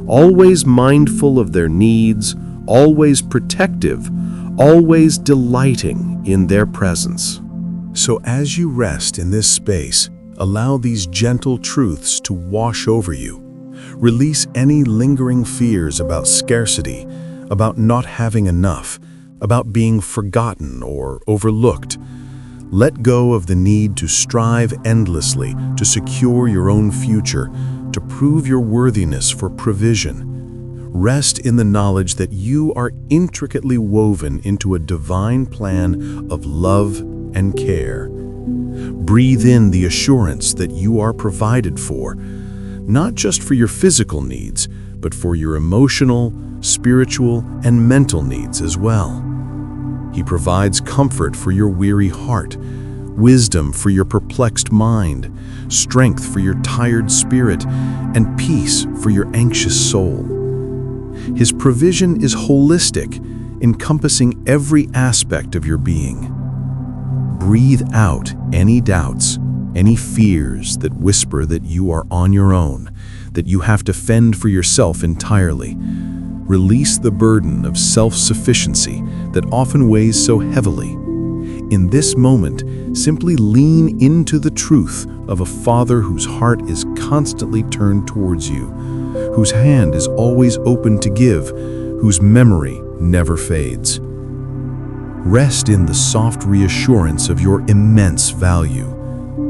always mindful of their needs, always protective, always delighting in their presence. So as you rest in this space, allow these gentle truths to wash over you. Release any lingering fears about scarcity, about not having enough, about being forgotten or overlooked. Let go of the need to strive endlessly to secure your own future, to prove your worthiness for provision. Rest in the knowledge that you are intricately woven into a divine plan of love and care. Breathe in the assurance that you are provided for, not just for your physical needs, but for your emotional, spiritual, and mental needs as well. He provides comfort for your weary heart, wisdom for your perplexed mind, strength for your tired spirit, and peace for your anxious soul. His provision is holistic, encompassing every aspect of your being. Breathe out any doubts, any fears that whisper that you are on your own, that you have to fend for yourself entirely. Release the burden of self-sufficiency that often weighs so heavily. In this moment, simply lean into the truth of a Father whose heart is constantly turned towards you, whose hand is always open to give, whose memory never fades. Rest in the soft reassurance of your immense value.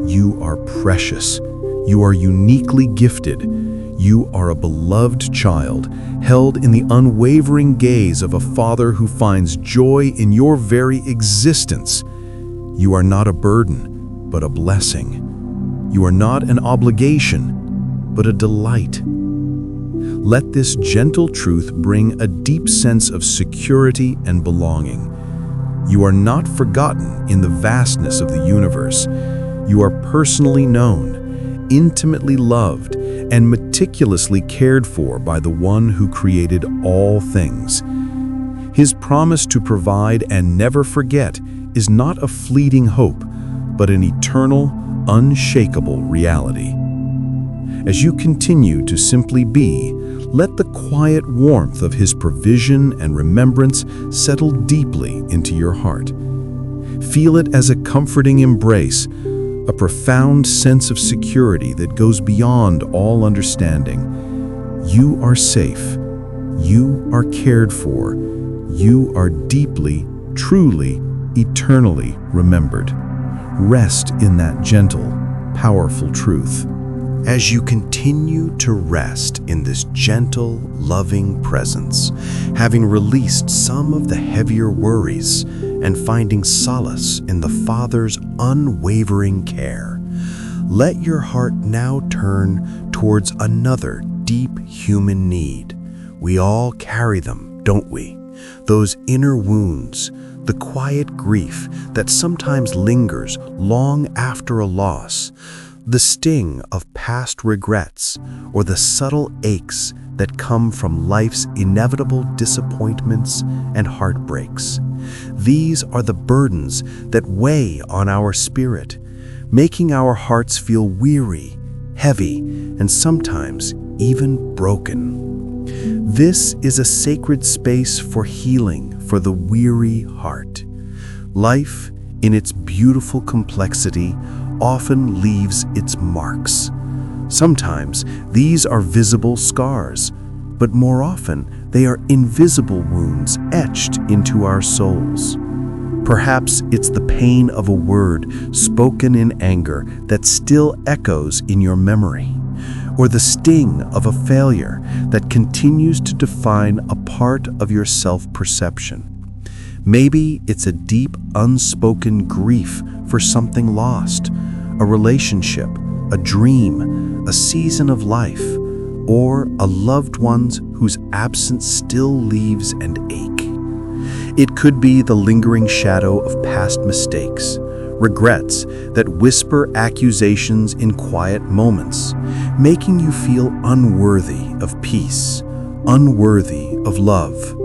You are precious. You are uniquely gifted. You are a beloved child, held in the unwavering gaze of a Father who finds joy in your very existence. You are not a burden, but a blessing. You are not an obligation, but a delight. Let this gentle truth bring a deep sense of security and belonging. You are not forgotten in the vastness of the universe. You are personally known, intimately loved, and meticulously cared for by the One who created all things. His promise to provide and never forget is not a fleeting hope, but an eternal, unshakable reality. As you continue to simply be, let the quiet warmth of His provision and remembrance settle deeply into your heart. Feel it as a comforting embrace, a profound sense of security that goes beyond all understanding. You are safe. You are cared for. You are deeply, truly, eternally remembered. Rest in that gentle, powerful truth. As you continue to rest in this gentle, loving presence, having released some of the heavier worries and finding solace in the Father's unwavering care, let your heart now turn towards another deep human need. We all carry them, don't we? Those inner wounds, the quiet grief that sometimes lingers long after a loss, the sting of past regrets, or the subtle aches that come from life's inevitable disappointments and heartbreaks. These are the burdens that weigh on our spirit, making our hearts feel weary, heavy, and sometimes even broken. This is a sacred space for healing for the weary heart. Life, in its beautiful complexity, often leaves its marks. Sometimes these are visible scars, but more often they are invisible wounds etched into our souls. Perhaps it's the pain of a word spoken in anger that still echoes in your memory, or the sting of a failure that continues to define a part of your self-perception. Maybe it's a deep, unspoken grief for something lost, a relationship, a dream, a season of life, or a loved one whose absence still leaves an ache. It could be the lingering shadow of past mistakes, regrets that whisper accusations in quiet moments, making you feel unworthy of peace, unworthy of love.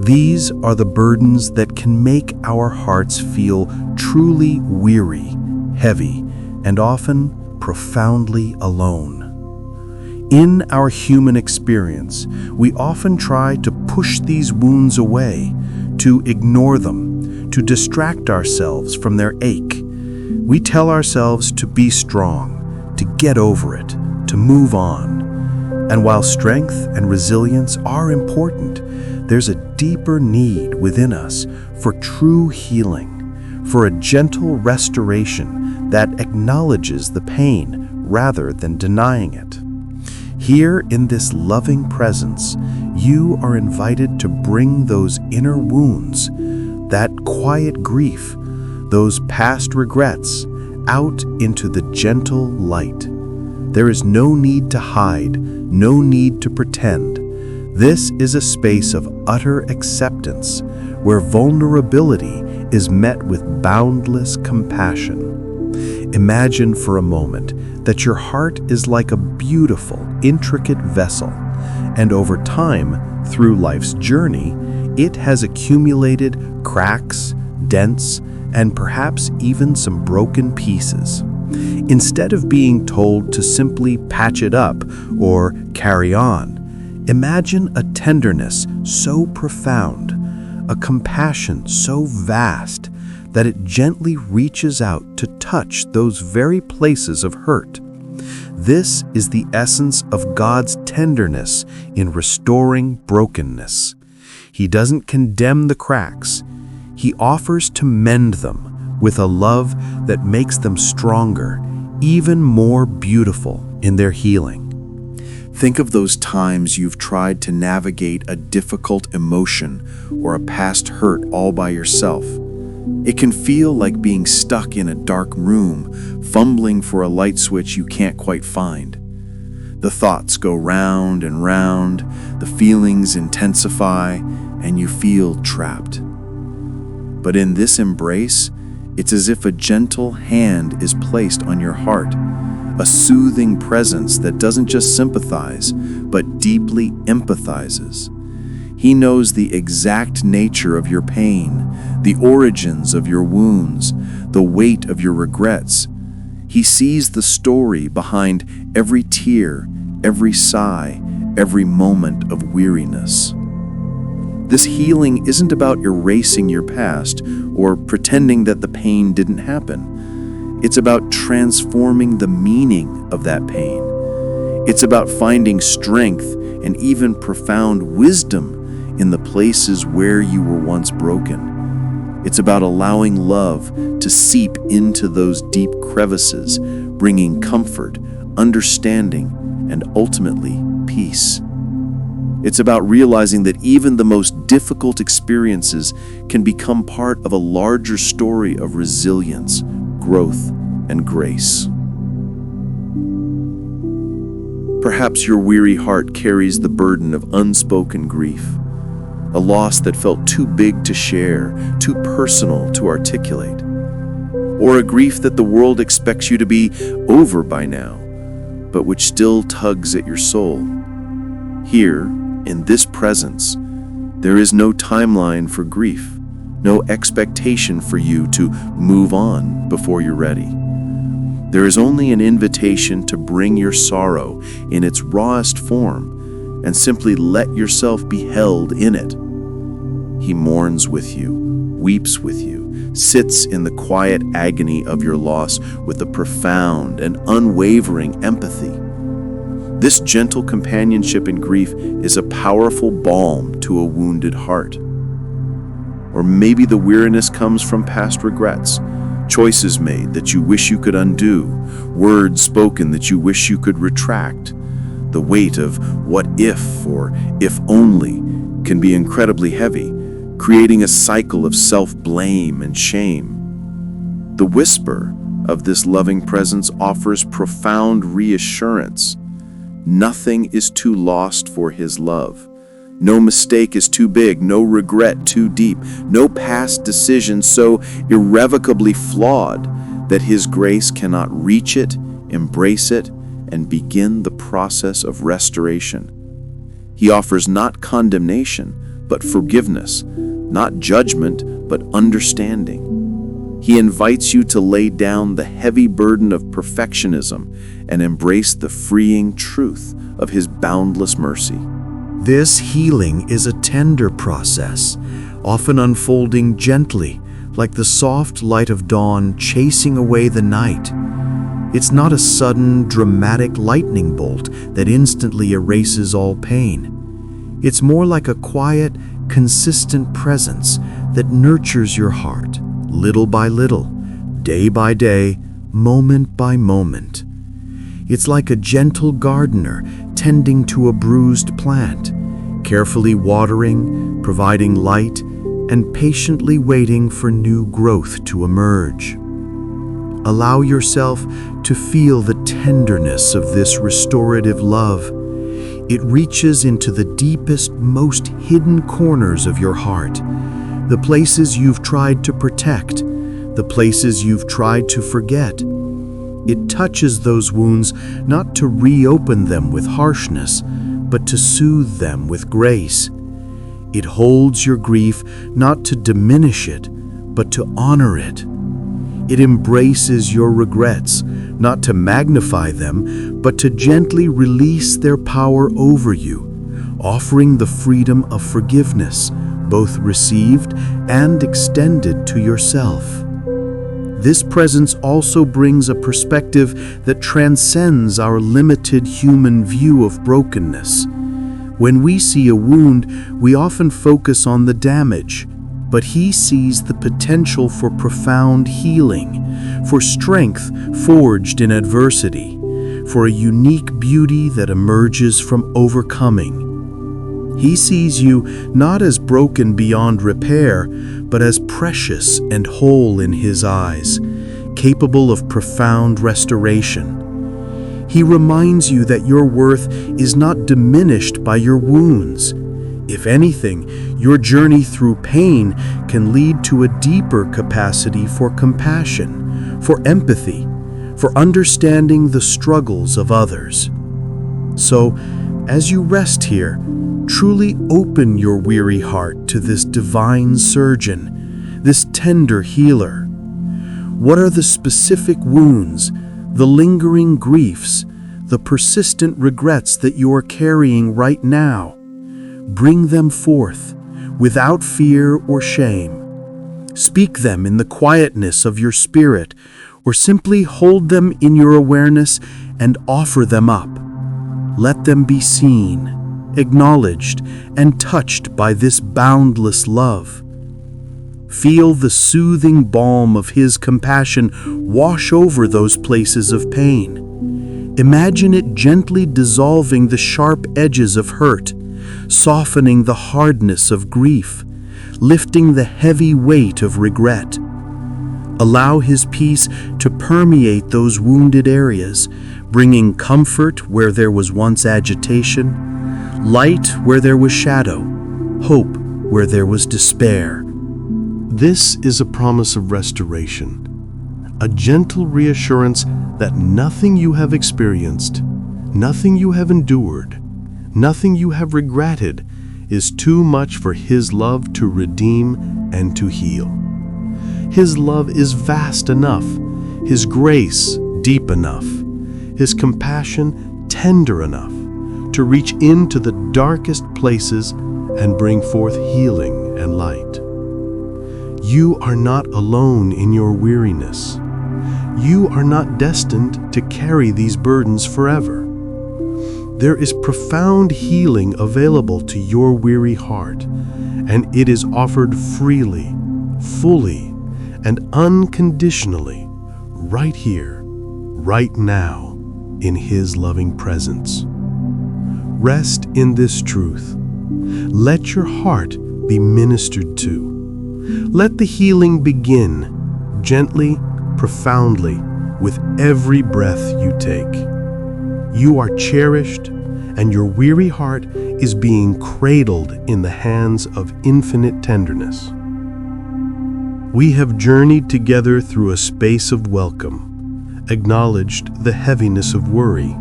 These are the burdens that can make our hearts feel truly weary, heavy, and often profoundly alone. In our human experience, we often try to push these wounds away, to ignore them, to distract ourselves from their ache. We tell ourselves to be strong, to get over it, to move on. And while strength and resilience are important, there's a deeper need within us for true healing, for a gentle restoration that acknowledges the pain rather than denying it. Here in this loving presence, you are invited to bring those inner wounds, that quiet grief, those past regrets, out into the gentle light. There is no need to hide, no need to pretend. This is a space of utter acceptance, where vulnerability is met with boundless compassion. Imagine for a moment that your heart is like a beautiful, intricate vessel, and over time, through life's journey, it has accumulated cracks, dents, and perhaps even some broken pieces. Instead of being told to simply patch it up or carry on, imagine a tenderness so profound, a compassion so vast, that it gently reaches out to touch those very places of hurt. This is the essence of God's tenderness in restoring brokenness. He doesn't condemn the cracks. He offers to mend them with a love that makes them stronger, even more beautiful in their healing. Think of those times you've tried to navigate a difficult emotion or a past hurt all by yourself. It can feel like being stuck in a dark room, fumbling for a light switch you can't quite find. The thoughts go round and round, the feelings intensify, and you feel trapped. But in this embrace, it's as if a gentle hand is placed on your heart, a soothing presence that doesn't just sympathize, but deeply empathizes. He knows the exact nature of your pain, the origins of your wounds, the weight of your regrets. He sees the story behind every tear, every sigh, every moment of weariness. This healing isn't about erasing your past or pretending that the pain didn't happen. It's about transforming the meaning of that pain. It's about finding strength and even profound wisdom in the places where you were once broken. It's about allowing love to seep into those deep crevices, bringing comfort, understanding, and ultimately peace. It's about realizing that even the most difficult experiences can become part of a larger story of resilience, growth, and grace. Perhaps your weary heart carries the burden of unspoken grief, a loss that felt too big to share, too personal to articulate, or a grief that the world expects you to be over by now, but which still tugs at your soul. Here, in this presence, there is no timeline for grief, no expectation for you to move on before you're ready. There is only an invitation to bring your sorrow in its rawest form and simply let yourself be held in it. He mourns with you, weeps with you, sits in the quiet agony of your loss with a profound and unwavering empathy. This gentle companionship in grief is a powerful balm to a wounded heart. Or maybe the weariness comes from past regrets, choices made that you wish you could undo, words spoken that you wish you could retract. The weight of what if or if only can be incredibly heavy, creating a cycle of self-blame and shame. The whisper of this loving presence offers profound reassurance. Nothing is too lost for His love. No mistake is too big, no regret too deep, no past decision so irrevocably flawed that His grace cannot reach it, embrace it, and begin the process of restoration. He offers not condemnation, but forgiveness, not judgment, but understanding. He invites you to lay down the heavy burden of perfectionism and embrace the freeing truth of His boundless mercy. This healing is a tender process, often unfolding gently, like the soft light of dawn chasing away the night. It's not a sudden, dramatic lightning bolt that instantly erases all pain. It's more like a quiet, consistent presence that nurtures your heart, little by little, day by day, moment by moment. It's like a gentle gardener tending to a bruised plant, carefully watering, providing light, and patiently waiting for new growth to emerge. Allow yourself to feel the tenderness of this restorative love. It reaches into the deepest, most hidden corners of your heart, the places you've tried to protect, the places you've tried to forget. It touches those wounds not to reopen them with harshness, but to soothe them with grace. It holds your grief not to diminish it, but to honor it. It embraces your regrets, not to magnify them, but to gently release their power over you, offering the freedom of forgiveness, both received and extended to yourself. This presence also brings a perspective that transcends our limited human view of brokenness. When we see a wound, we often focus on the damage, but He sees the potential for profound healing, for strength forged in adversity, for a unique beauty that emerges from overcoming. He sees you not as broken beyond repair, but as precious and whole in His eyes, capable of profound restoration. He reminds you that your worth is not diminished by your wounds. If anything, your journey through pain can lead to a deeper capacity for compassion, for empathy, for understanding the struggles of others. So, as you rest here, truly open your weary heart to this divine surgeon, this tender healer. What are the specific wounds, the lingering griefs, the persistent regrets that you are carrying right now. Bring them forth, without fear or shame. Speak them in the quietness of your spirit, or simply hold them in your awareness and offer them up. Let them be seen, acknowledged, and touched by this boundless love. Feel the soothing balm of His compassion wash over those places of pain. Imagine it gently dissolving the sharp edges of hurt, softening the hardness of grief, lifting the heavy weight of regret. Allow His peace to permeate those wounded areas, bringing comfort where there was once agitation, light where there was shadow, hope where there was despair. This is a promise of restoration, a gentle reassurance that nothing you have experienced, nothing you have endured, nothing you have regretted is too much for His love to redeem and to heal. His love is vast enough, His grace deep enough, His compassion tender enough to reach into the darkest places and bring forth healing and light. You are not alone in your weariness. You are not destined to carry these burdens forever. There is profound healing available to your weary heart, and it is offered freely, fully, and unconditionally, right here, right now, in His loving presence. Rest in this truth. Let your heart be ministered to. Let the healing begin, gently, profoundly, with every breath you take. You are cherished, and your weary heart is being cradled in the hands of infinite tenderness. We have journeyed together through a space of welcome, acknowledged the heaviness of worry,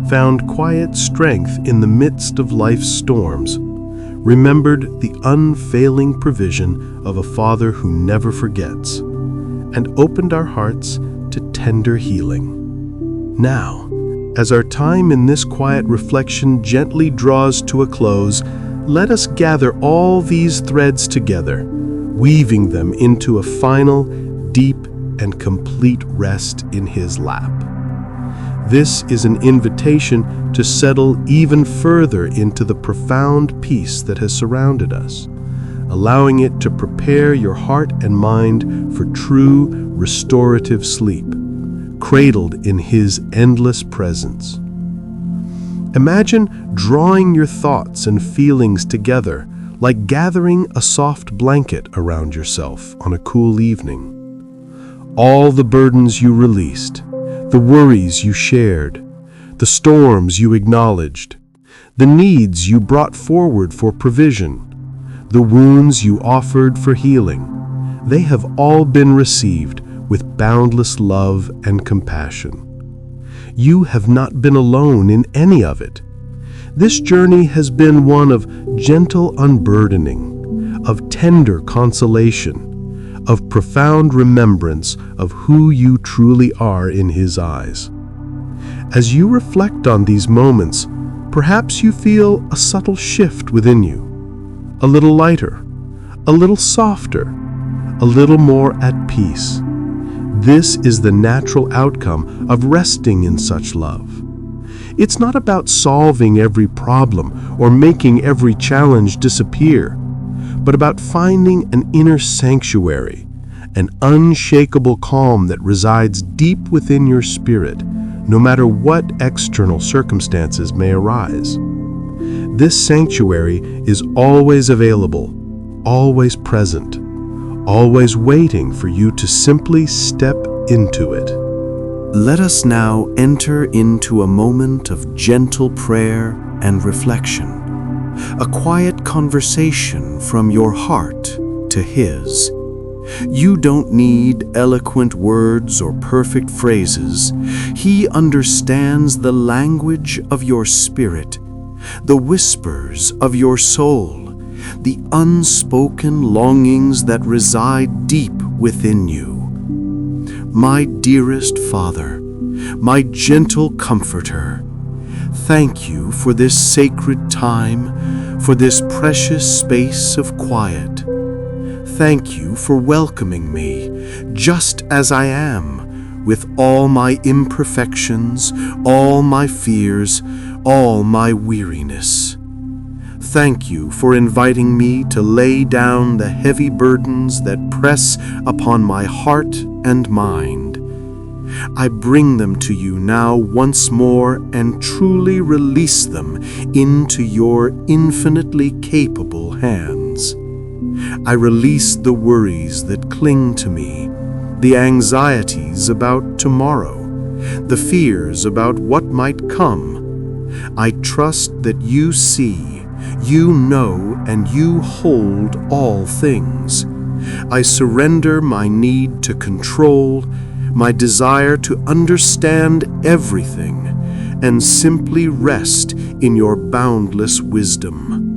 found quiet strength in the midst of life's storms, remembered the unfailing provision of a Father who never forgets, and opened our hearts to tender healing. Now, as our time in this quiet reflection gently draws to a close, let us gather all these threads together, weaving them into a final, deep, and complete rest in His lap. This is an invitation to settle even further into the profound peace that has surrounded us, allowing it to prepare your heart and mind for true restorative sleep, cradled in His endless presence. Imagine drawing your thoughts and feelings together like gathering a soft blanket around yourself on a cool evening. All the burdens you released, the worries you shared, the storms you acknowledged, the needs you brought forward for provision, the wounds you offered for healing, they have all been received with boundless love and compassion. You have not been alone in any of it. This journey has been one of gentle unburdening, of tender consolation, of profound remembrance of who you truly are in His eyes. As you reflect on these moments, perhaps you feel a subtle shift within you, a little lighter, a little softer, a little more at peace. This is the natural outcome of resting in such love. It's not about solving every problem or making every challenge disappear, but about finding an inner sanctuary, an unshakable calm that resides deep within your spirit, no matter what external circumstances may arise. This sanctuary is always available, always present, always waiting for you to simply step into it. Let us now enter into a moment of gentle prayer and reflection, a quiet conversation from your heart to His. You don't need eloquent words or perfect phrases. He understands the language of your spirit, the whispers of your soul, the unspoken longings that reside deep within you. My dearest Father, my gentle comforter. Thank you for this sacred time, for this precious space of quiet. Thank you for welcoming me just as I am, with all my imperfections, all my fears, all my weariness. Thank you for inviting me to lay down the heavy burdens that press upon my heart and mind. I bring them to you now once more and truly release them into your infinitely capable hands. I release the worries that cling to me, the anxieties about tomorrow, the fears about what might come. I trust that you see, you know, and you hold all things. I surrender my need to control, my desire to understand everything, and simply rest in your boundless wisdom.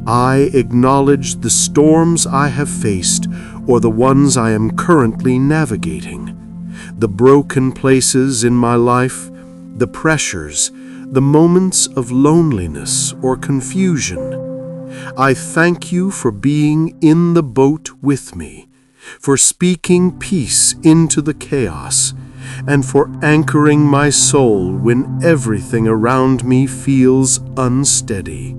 I acknowledge the storms I have faced or the ones I am currently navigating, the broken places in my life, the pressures, the moments of loneliness or confusion. I thank you for being in the boat with me, for speaking peace into the chaos, and for anchoring my soul when everything around me feels unsteady.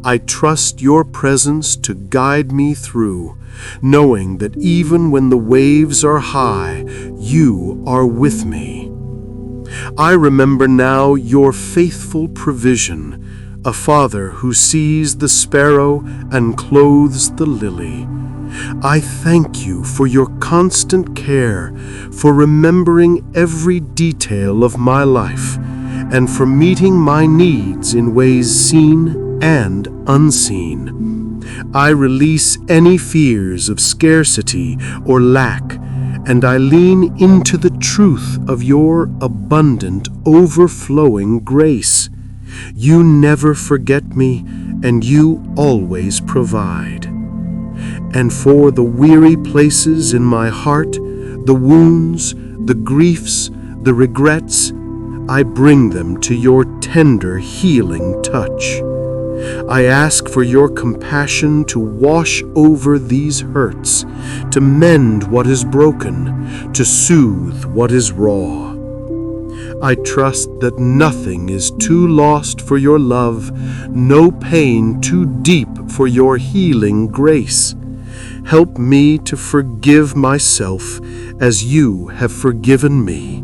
I trust your presence to guide me through, knowing that even when the waves are high, you are with me. I remember now your faithful provision, a Father who sees the sparrow and clothes the lily. I thank you for your constant care, for remembering every detail of my life, and for meeting my needs in ways seen and unseen. I release any fears of scarcity or lack, and I lean into the truth of your abundant, overflowing grace. You never forget me, and you always provide. And for the weary places in my heart, the wounds, the griefs, the regrets, I bring them to your tender, healing touch. I ask for your compassion to wash over these hurts, to mend what is broken, to soothe what is raw. I trust that nothing is too lost for your love, no pain too deep for your healing grace. Help me to forgive myself as you have forgiven me,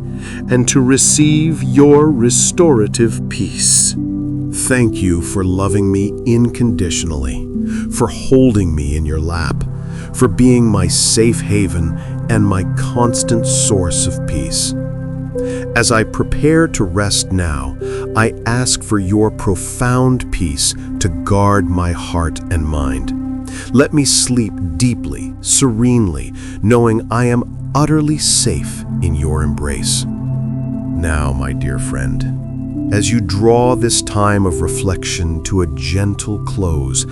and to receive your restorative peace. Thank you for loving me unconditionally, for holding me in your lap, for being my safe haven and my constant source of peace. As I prepare to rest now, I ask for your profound peace to guard my heart and mind. Let me sleep deeply, serenely, knowing I am utterly safe in your embrace. Now, my dear friend, as you draw this time of reflection to a gentle close,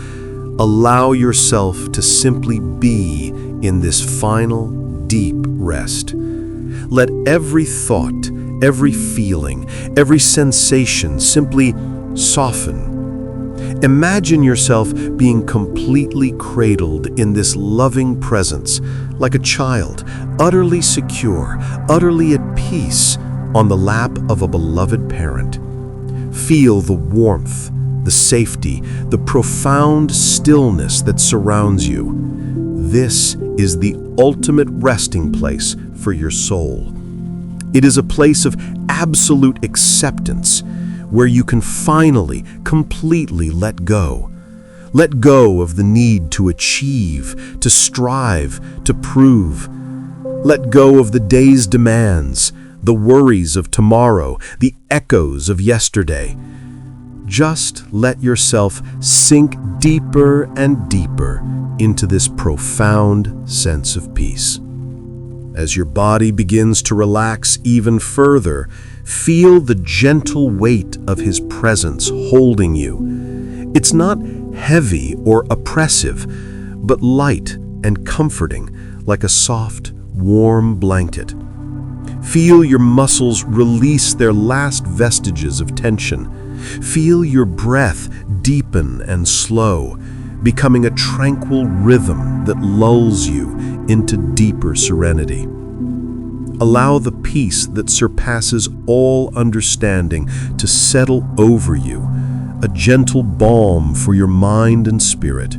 allow yourself to simply be in this final, deep rest. Let every thought, every feeling, every sensation simply soften. Imagine yourself being completely cradled in this loving presence, like a child, utterly secure, utterly at peace, on the lap of a beloved parent. Feel the warmth, the safety, the profound stillness that surrounds you. This is the ultimate resting place for your soul. It is a place of absolute acceptance, where you can finally, completely let go. Let go of the need to achieve, to strive, to prove. Let go of the day's demands, the worries of tomorrow, the echoes of yesterday. Just let yourself sink deeper and deeper into this profound sense of peace. As your body begins to relax even further, feel the gentle weight of His presence holding you. It's not heavy or oppressive, but light and comforting, like a soft, warm blanket. Feel your muscles release their last vestiges of tension. Feel your breath deepen and slow, becoming a tranquil rhythm that lulls you into deeper serenity. Allow the peace that surpasses all understanding to settle over you, a gentle balm for your mind and spirit.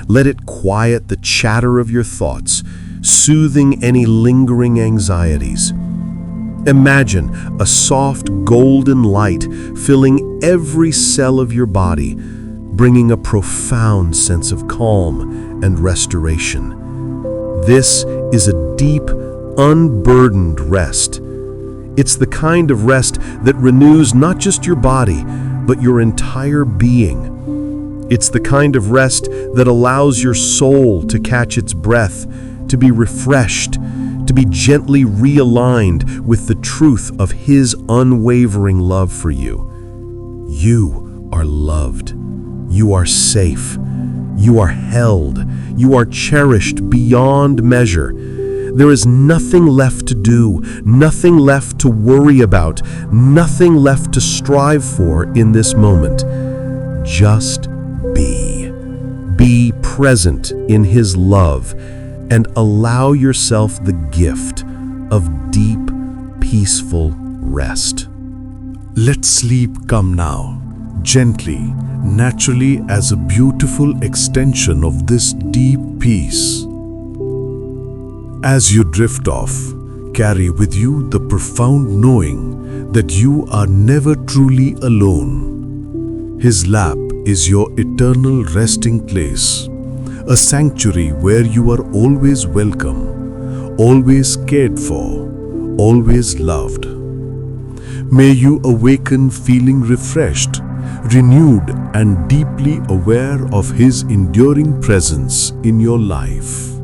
Let it quiet the chatter of your thoughts, soothing any lingering anxieties. Imagine a soft golden light filling every cell of your body, bringing a profound sense of calm and restoration. This is a deep, unburdened rest. It's the kind of rest that renews not just your body, but your entire being. It's the kind of rest that allows your soul to catch its breath, to be refreshed, to be gently realigned with the truth of His unwavering love for you. You are loved. You are safe. You are held. You are cherished beyond measure. There is nothing left to do, nothing left to worry about, nothing left to strive for in this moment. Just be. Be present in His love and allow yourself the gift of deep, peaceful rest. Let sleep come now, gently, naturally, as a beautiful extension of this deep peace. As you drift off, carry with you the profound knowing that you are never truly alone. His lap is your eternal resting place, a sanctuary where you are always welcome, always cared for, always loved. May you awaken feeling refreshed, renewed, and deeply aware of His enduring presence in your life.